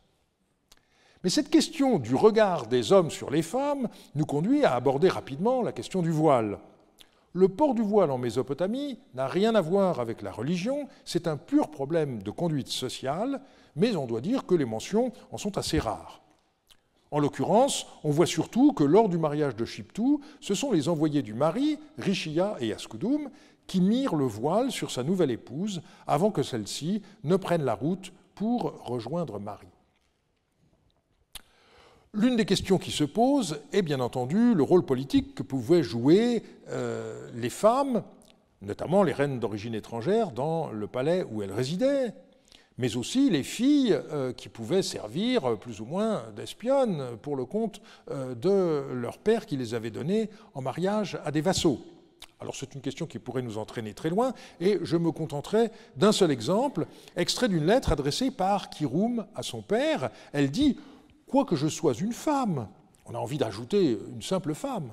Speaker 1: Mais cette question du regard des hommes sur les femmes nous conduit à aborder rapidement la question du voile. Le port du voile en Mésopotamie n'a rien à voir avec la religion, c'est un pur problème de conduite sociale, mais on doit dire que les mentions en sont assez rares. En l'occurrence, on voit surtout que lors du mariage de Shiptou, ce sont les envoyés du mari, Rishiya et Askudum, qui mirent le voile sur sa nouvelle épouse avant que celle-ci ne prenne la route pour rejoindre Marie. L'une des questions qui se posent est bien entendu le rôle politique que pouvaient jouer les femmes, notamment les reines d'origine étrangère, dans le palais où elles résidaient, mais aussi les filles qui pouvaient servir plus ou moins d'espionnes pour le compte de leur père qui les avait données en mariage à des vassaux. Alors c'est une question qui pourrait nous entraîner très loin, et je me contenterai d'un seul exemple, extrait d'une lettre adressée par Kirum à son père. Elle dit « Quoique je sois une femme », on a envie d'ajouter une simple femme,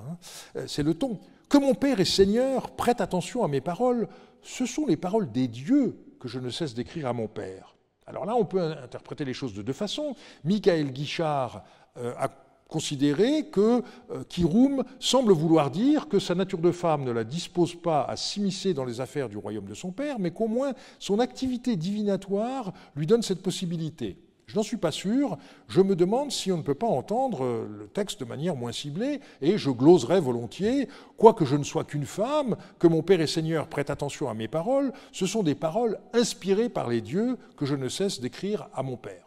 Speaker 1: c'est le ton, « que mon père et Seigneur prête attention à mes paroles, ce sont les paroles des dieux que je ne cesse d'écrire à mon père. » Alors là, on peut interpréter les choses de deux façons. Michael Guichard a considéré que Kirum semble vouloir dire que sa nature de femme ne la dispose pas à s'immiscer dans les affaires du royaume de son père, mais qu'au moins son activité divinatoire lui donne cette possibilité. Je n'en suis pas sûr, je me demande si on ne peut pas entendre le texte de manière moins ciblée, et je gloserais volontiers, quoique je ne sois qu'une femme, que mon Père et Seigneur prête attention à mes paroles, ce sont des paroles inspirées par les dieux que je ne cesse d'écrire à mon Père.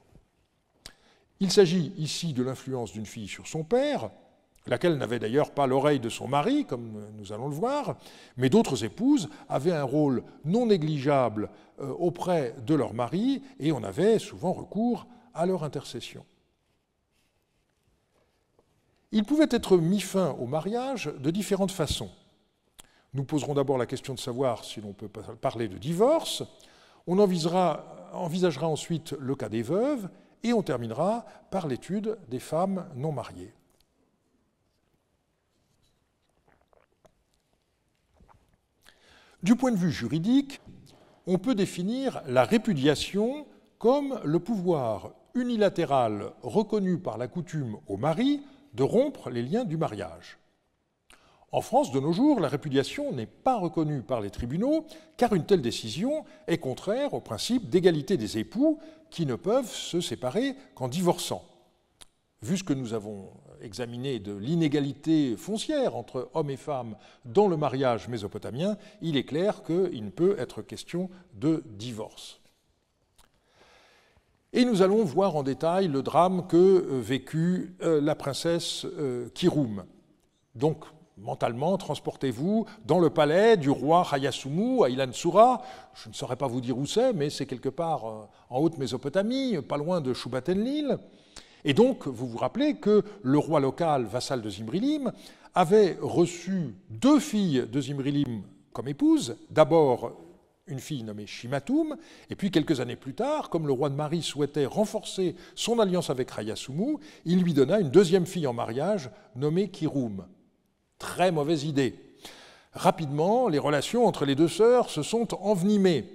Speaker 1: Il s'agit ici de l'influence d'une fille sur son père, laquelle n'avait d'ailleurs pas l'oreille de son mari, comme nous allons le voir, mais d'autres épouses avaient un rôle non négligeable auprès de leur mari, et on avait souvent recours à leur intercession. Il pouvait être mis fin au mariage de différentes façons. Nous poserons d'abord la question de savoir si l'on peut parler de divorce, on envisagera ensuite le cas des veuves, et on terminera par l'étude des femmes non mariées. Du point de vue juridique, on peut définir la répudiation comme le pouvoir unilatéral reconnu par la coutume au mari de rompre les liens du mariage. En France, de nos jours, la répudiation n'est pas reconnue par les tribunaux, car une telle décision est contraire au principe d'égalité des époux qui ne peuvent se séparer qu'en divorçant. Vu ce que nous avons examiné de l'inégalité foncière entre hommes et femmes dans le mariage mésopotamien, il est clair qu'il ne peut être question de divorce. Et nous allons voir en détail le drame que vécut la princesse Kirum. Donc, mentalement, transportez-vous dans le palais du roi Hayasumu à Ilansura. Je ne saurais pas vous dire où c'est, mais c'est quelque part en Haute-Mésopotamie, pas loin de Shubat-Enlil. Et donc, vous vous rappelez que le roi local, vassal de Zimrilim, avait reçu 2 filles de Zimrilim comme épouses. D'abord, une fille nommée Shimatum, et puis quelques années plus tard, comme le roi de Mari souhaitait renforcer son alliance avec Hayasumu, il lui donna une 2e fille en mariage nommée Kirum. Très mauvaise idée. Rapidement, les relations entre les deux sœurs se sont envenimées.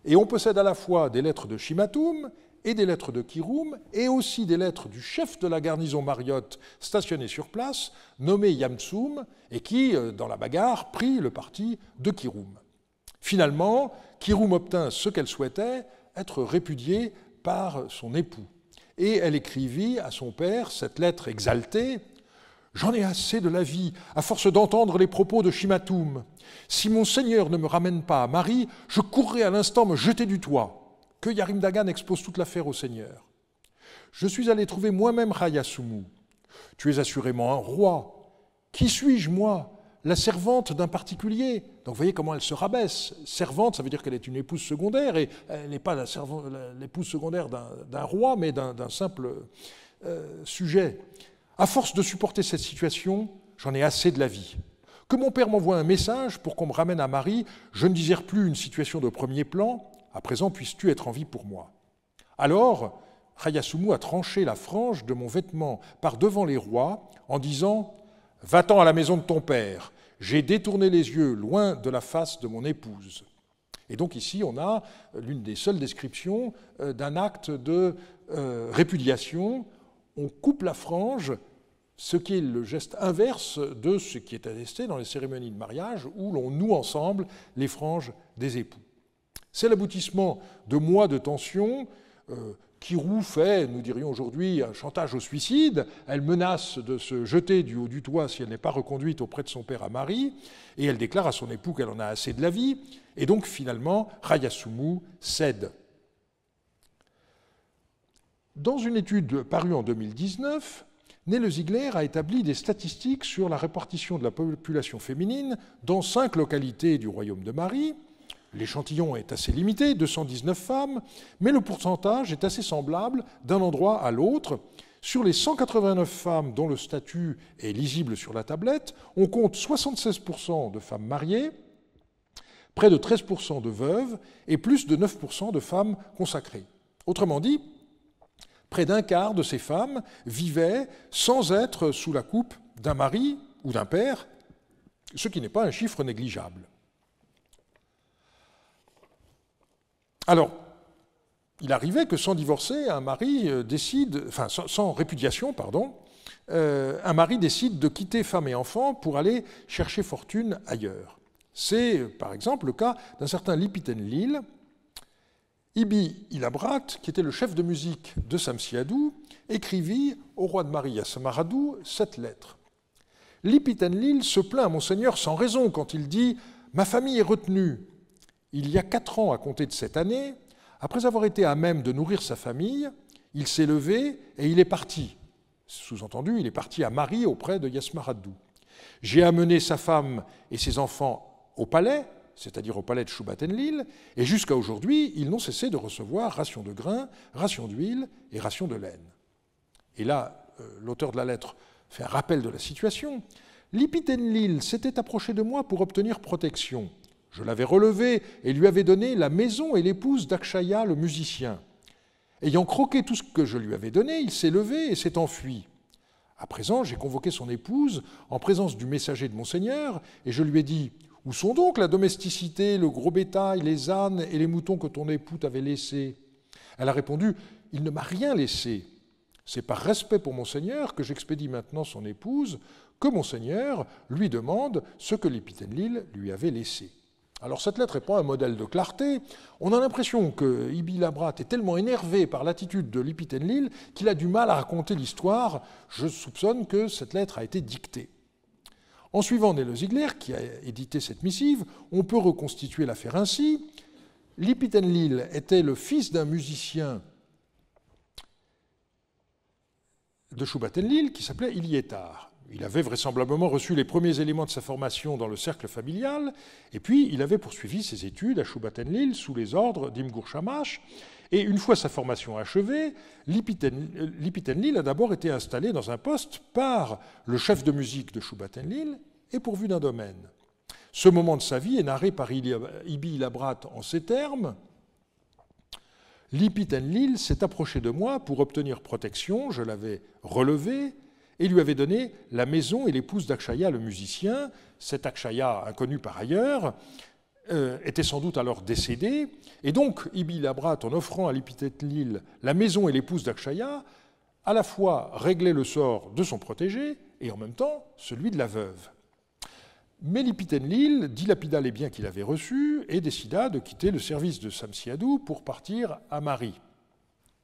Speaker 1: Et on possède à la fois des lettres de Shimatum et des lettres de Kirum, et aussi des lettres du chef de la garnison mariotte stationné sur place, nommé Yamtsum, et qui, dans la bagarre, prit le parti de Kirum. Finalement, Kirum obtint ce qu'elle souhaitait, être répudiée par son époux. Et elle écrivit à son père cette lettre exaltée: « J'en ai assez de la vie, à force d'entendre les propos de Shimatum. Si mon seigneur ne me ramène pas à Mari, je courrai à l'instant me jeter du toit. Que Yarim Dagan expose toute l'affaire au Seigneur. Je suis allé trouver moi-même Rayasumu. Tu es assurément un roi. Qui suis-je, moi, la servante d'un particulier? » Donc vous voyez comment elle se rabaisse. Servante, ça veut dire qu'elle est une épouse secondaire, et elle n'est pas l'épouse secondaire d'un roi, mais d'un simple sujet. À force de supporter cette situation, j'en ai assez de la vie. Que mon père m'envoie un message pour qu'on me ramène à Mari, je ne désire plus une situation de premier plan. À présent, puisses-tu être en vie pour moi. Alors, Rayasumu a tranché la frange de mon vêtement par devant les rois en disant « Va-t'en à la maison de ton père, j'ai détourné les yeux loin de la face de mon épouse. » Et donc ici, on a l'une des seules descriptions d'un acte de répudiation. On coupe la frange, ce qui est le geste inverse de ce qui est attesté dans les cérémonies de mariage où l'on noue ensemble les franges des époux. C'est l'aboutissement de mois de tension. Kirou fait, nous dirions aujourd'hui, un chantage au suicide. Elle menace de se jeter du haut du toit si elle n'est pas reconduite auprès de son père à Mari, et elle déclare à son époux qu'elle en a assez de la vie, et donc finalement, Rayasumu cède. Dans une étude parue en 2019, Nele Ziegler a établi des statistiques sur la répartition de la population féminine dans 5 localités du royaume de Mari. L'échantillon est assez limité, 219 femmes, mais le pourcentage est assez semblable d'un endroit à l'autre. Sur les 189 femmes dont le statut est lisible sur la tablette, on compte 76% de femmes mariées, près de 13% de veuves et plus de 9% de femmes consacrées. Autrement dit, près d'un quart de ces femmes vivaient sans être sous la coupe d'un mari ou d'un père, ce qui n'est pas un chiffre négligeable. Alors, il arrivait que sans divorcer, un mari décide, enfin sans répudiation, pardon, un mari décide de quitter femme et enfants pour aller chercher fortune ailleurs. C'est, par exemple, le cas d'un certain Lipit-Enlil. Ibi Ilabrat, qui était le chef de musique de Samsiadou, écrivit au roi de Mari Yasamaradou cette lettre. Lipit-Enlil se plaint à Monseigneur sans raison quand il dit « Ma famille est retenue. Il y a 4 ans à compter de cette année, après avoir été à même de nourrir sa famille, il s'est levé et il est parti. » Sous-entendu, il est parti à Mari auprès de Yasmaradou. « J'ai amené sa femme et ses enfants au palais, c'est-à-dire au palais de Shubat-Enlil, et jusqu'à aujourd'hui, ils n'ont cessé de recevoir rations de grains, rations d'huile et rations de laine. » Et là, l'auteur de la lettre fait un rappel de la situation. « Lipit-Enlil s'était approché de moi pour obtenir protection. Je l'avais relevé et lui avais donné la maison et l'épouse d'Akshaya, le musicien. Ayant croqué tout ce que je lui avais donné, il s'est levé et s'est enfui. À présent, j'ai convoqué son épouse en présence du messager de Monseigneur, et je lui ai dit « Où sont donc la domesticité, le gros bétail, les ânes et les moutons que ton époux t'avait laissés ?» Elle a répondu « Il ne m'a rien laissé. C'est par respect pour Monseigneur que j'expédie maintenant son épouse, que Monseigneur lui demande ce que Lipit-Enlil lui avait laissé. » Alors cette lettre n'est pas un modèle de clarté. On a l'impression que Ibi Labrat est tellement énervé par l'attitude de Lipit-Enlil qu'il a du mal à raconter l'histoire. Je soupçonne que cette lettre a été dictée. En suivant Nele Ziegler, qui a édité cette missive, on peut reconstituer l'affaire ainsi. Lipit-Enlil était le fils d'un musicien de Shubat-Enlil qui s'appelait Ilietar. Il avait vraisemblablement reçu les premiers éléments de sa formation dans le cercle familial, et puis il avait poursuivi ses études à Shubat-Enlil sous les ordres d'Imgur Shamash. Et une fois sa formation achevée, Lipit-Enlil a d'abord été installé dans un poste par le chef de musique de Shubat-Enlil et pourvu d'un domaine. Ce moment de sa vie est narré par Ibi Labrat en ces termes. Lipit-Enlil s'est approché de moi pour obtenir protection, je l'avais relevé, et lui avait donné la maison et l'épouse d'Akshaya le musicien. Cet Akshaya, inconnu par ailleurs, était sans doute alors décédé, et donc Ibi-Labrat, en offrant à Lipiten-Lil la maison et l'épouse d'Akshaya, à la fois réglait le sort de son protégé et en même temps celui de la veuve. Mais Lipiten-Lil dilapida les biens qu'il avait reçus et décida de quitter le service de Samsiadou pour partir à Mari.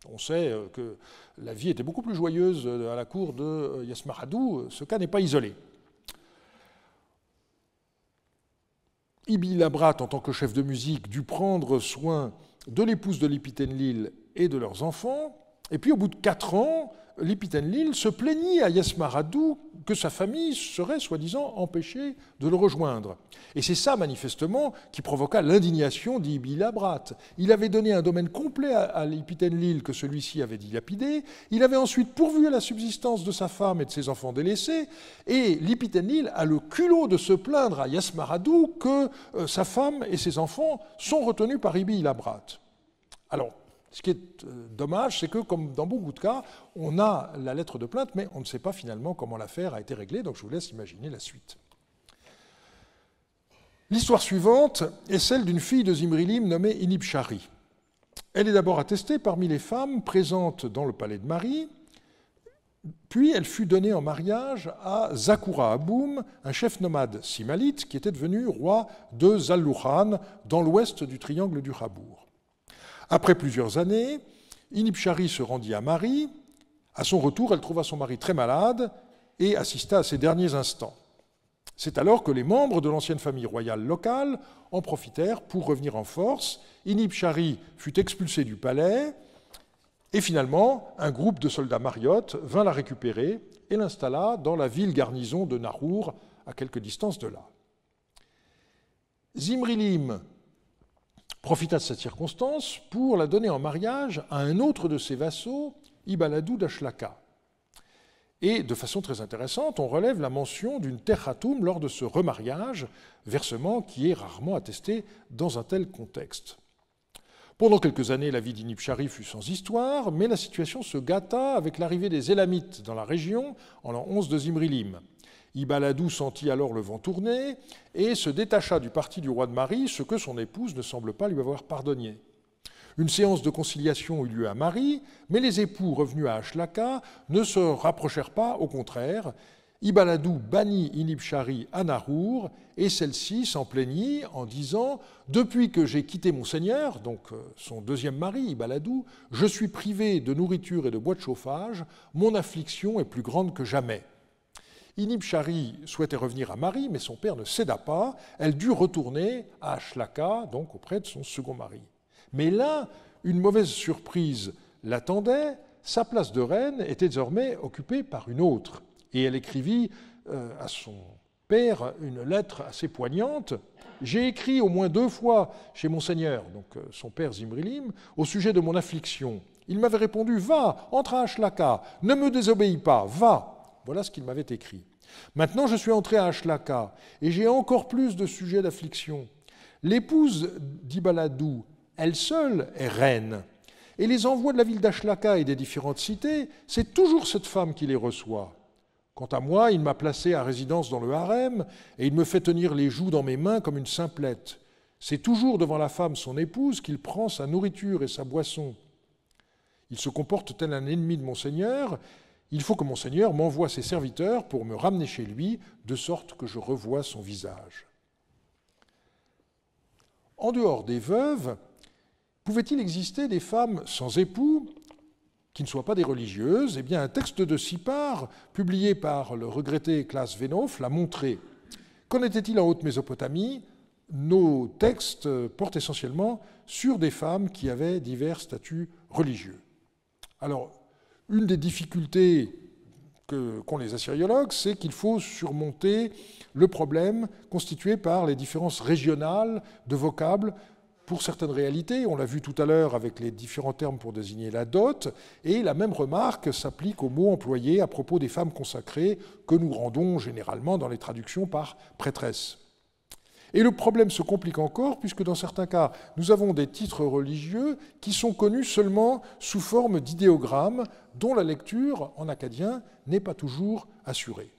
Speaker 1: On sait que la vie était beaucoup plus joyeuse à la cour de Yasmaradou, ce cas n'est pas isolé. Ibi-Labrat, en tant que chef de musique, dut prendre soin de l'épouse de Lipiten-Lil et de leurs enfants, et puis au bout de 4 ans, Lipiten-Lil se plaignit à Yasmaradou que sa famille serait soi-disant empêchée de le rejoindre. Et c'est ça, manifestement, qui provoqua l'indignation d'Ibi-Labrat. Il avait donné un domaine complet à Lipiten-Lil que celui-ci avait dilapidé. Il avait ensuite pourvu à la subsistance de sa femme et de ses enfants délaissés. Et Lipiten-Lil a le culot de se plaindre à Yasmaradou que sa femme et ses enfants sont retenus par Ibi-Labrat. Alors, ce qui est dommage, c'est que, comme dans beaucoup de cas, on a la lettre de plainte, mais on ne sait pas finalement comment l'affaire a été réglée, donc je vous laisse imaginer la suite. L'histoire suivante est celle d'une fille de Zimrilim nommée Inibshari. Elle est d'abord attestée parmi les femmes présentes dans le palais de Mari, puis elle fut donnée en mariage à Zakura Aboum, un chef nomade simalite qui était devenu roi de Zallouhan, dans l'ouest du triangle du Rabour. Après plusieurs années, Inibshari se rendit à Mari. À son retour, elle trouva son mari très malade et assista à ses derniers instants. C'est alors que les membres de l'ancienne famille royale locale en profitèrent pour revenir en force. Inibshari fut expulsé du palais et finalement, un groupe de soldats mariotes vint la récupérer et l'installa dans la ville garnison de Nahour, à quelque distance de là. Zimrilim profita de cette circonstance pour la donner en mariage à un autre de ses vassaux, Ibaladou d'Ashlaka. Et de façon très intéressante, on relève la mention d'une terhatoum lors de ce remariage, versement qui est rarement attesté dans un tel contexte. Pendant quelques années, la vie d'Inibshari fut sans histoire, mais la situation se gâta avec l'arrivée des Élamites dans la région en l'an 11 de Zimrilim. Ibaladou sentit alors le vent tourner et se détacha du parti du roi de Mari, ce que son épouse ne semble pas lui avoir pardonné. Une séance de conciliation eut lieu à Mari, mais les époux revenus à Ashlaka ne se rapprochèrent pas, au contraire. Ibaladou bannit Inibshari à Nahour et celle-ci s'en plaignit en disant « Depuis que j'ai quitté mon seigneur, donc son deuxième mari, Ibaladou, je suis privé de nourriture et de bois de chauffage, mon affliction est plus grande que jamais. » Inibshari souhaitait revenir à Mari, mais son père ne céda pas. Elle dut retourner à Ashlaka, donc auprès de son second mari. Mais là, une mauvaise surprise l'attendait. Sa place de reine était désormais occupée par une autre. Et elle écrivit à son père une lettre assez poignante. « J'ai écrit au moins 2 fois chez mon seigneur, donc son père Zimrilim, au sujet de mon affliction. Il m'avait répondu « Va, entre à Ashlaka, ne me désobéis pas, va !» Voilà ce qu'il m'avait écrit. Maintenant, je suis entré à Ashlaka et j'ai encore plus de sujets d'affliction. L'épouse d'Ibaladou, elle seule, est reine. Et les envois de la ville d'Ashlaka et des différentes cités, c'est toujours cette femme qui les reçoit. Quant à moi, il m'a placé à résidence dans le harem et il me fait tenir les jougs dans mes mains comme une simplette. C'est toujours devant la femme, son épouse, qu'il prend sa nourriture et sa boisson. Il se comporte tel un ennemi de mon seigneur. Il faut que mon seigneur m'envoie ses serviteurs pour me ramener chez lui, de sorte que je revoie son visage. En dehors des veuves, pouvait-il exister des femmes sans époux qui ne soient pas des religieuses ? Eh bien, un texte de Sipar, publié par le regretté Klaas Venof, l'a montré. Qu'en était-il en Haute-Mésopotamie ? Nos textes portent essentiellement sur des femmes qui avaient divers statuts religieux. Alors, une des difficultés qu'ont les assyriologues, c'est qu'il faut surmonter le problème constitué par les différences régionales de vocables pour certaines réalités. On l'a vu tout à l'heure avec les différents termes pour désigner la dot, et la même remarque s'applique aux mots employés à propos des femmes consacrées que nous rendons généralement dans les traductions par prêtresse. Et le problème se complique encore, puisque dans certains cas, nous avons des titres religieux qui sont connus seulement sous forme d'idéogrammes, dont la lecture en acadien n'est pas toujours assurée.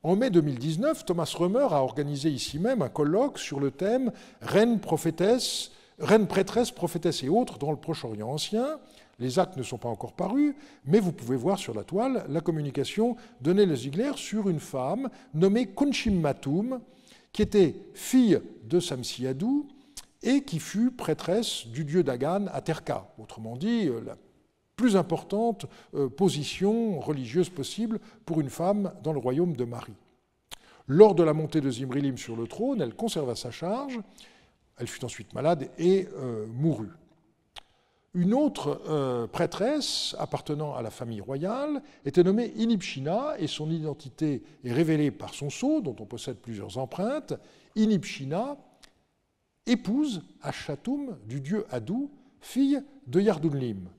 Speaker 1: En mai 2019, Thomas Römer a organisé ici même un colloque sur le thème « Reine, prêtresse, prophétesse et autres dans le Proche-Orient ancien ». Les actes ne sont pas encore parus, mais vous pouvez voir sur la toile la communication de Nele Ziegler sur une femme nommée Kunshim Matum, qui était fille de Samsiadou et qui fut prêtresse du dieu Dagan à Terka, autrement dit la plus importante position religieuse possible pour une femme dans le royaume de Marie. Lors de la montée de Zimrilim sur le trône, elle conserva sa charge, elle fut ensuite malade et mourut. Une autre prêtresse appartenant à la famille royale était nommée Inibshina et son identité est révélée par son sceau, dont on possède plusieurs empreintes. Inibshina, épouse Ashtatum du dieu Adou, fille de Yardunlim.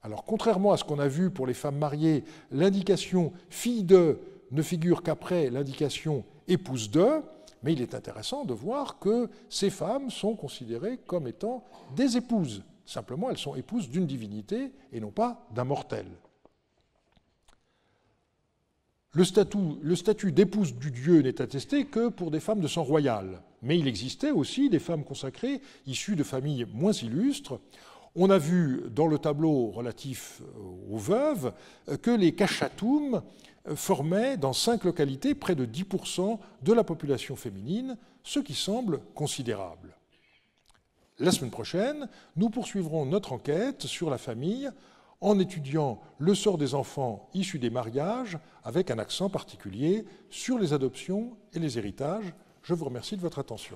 Speaker 1: Alors, contrairement à ce qu'on a vu pour les femmes mariées, l'indication « fille de » ne figure qu'après l'indication « épouse de », mais il est intéressant de voir que ces femmes sont considérées comme étant des épouses. Simplement, elles sont épouses d'une divinité et non pas d'un mortel. Le statut d'épouse du dieu n'est attesté que pour des femmes de sang royal, mais il existait aussi des femmes consacrées issues de familles moins illustres. On a vu dans le tableau relatif aux veuves que les Kashatoum formaient dans 5 localités près de 10% de la population féminine, ce qui semble considérable. La semaine prochaine, nous poursuivrons notre enquête sur la famille en étudiant le sort des enfants issus des mariages avec un accent particulier sur les adoptions et les héritages. Je vous remercie de votre attention.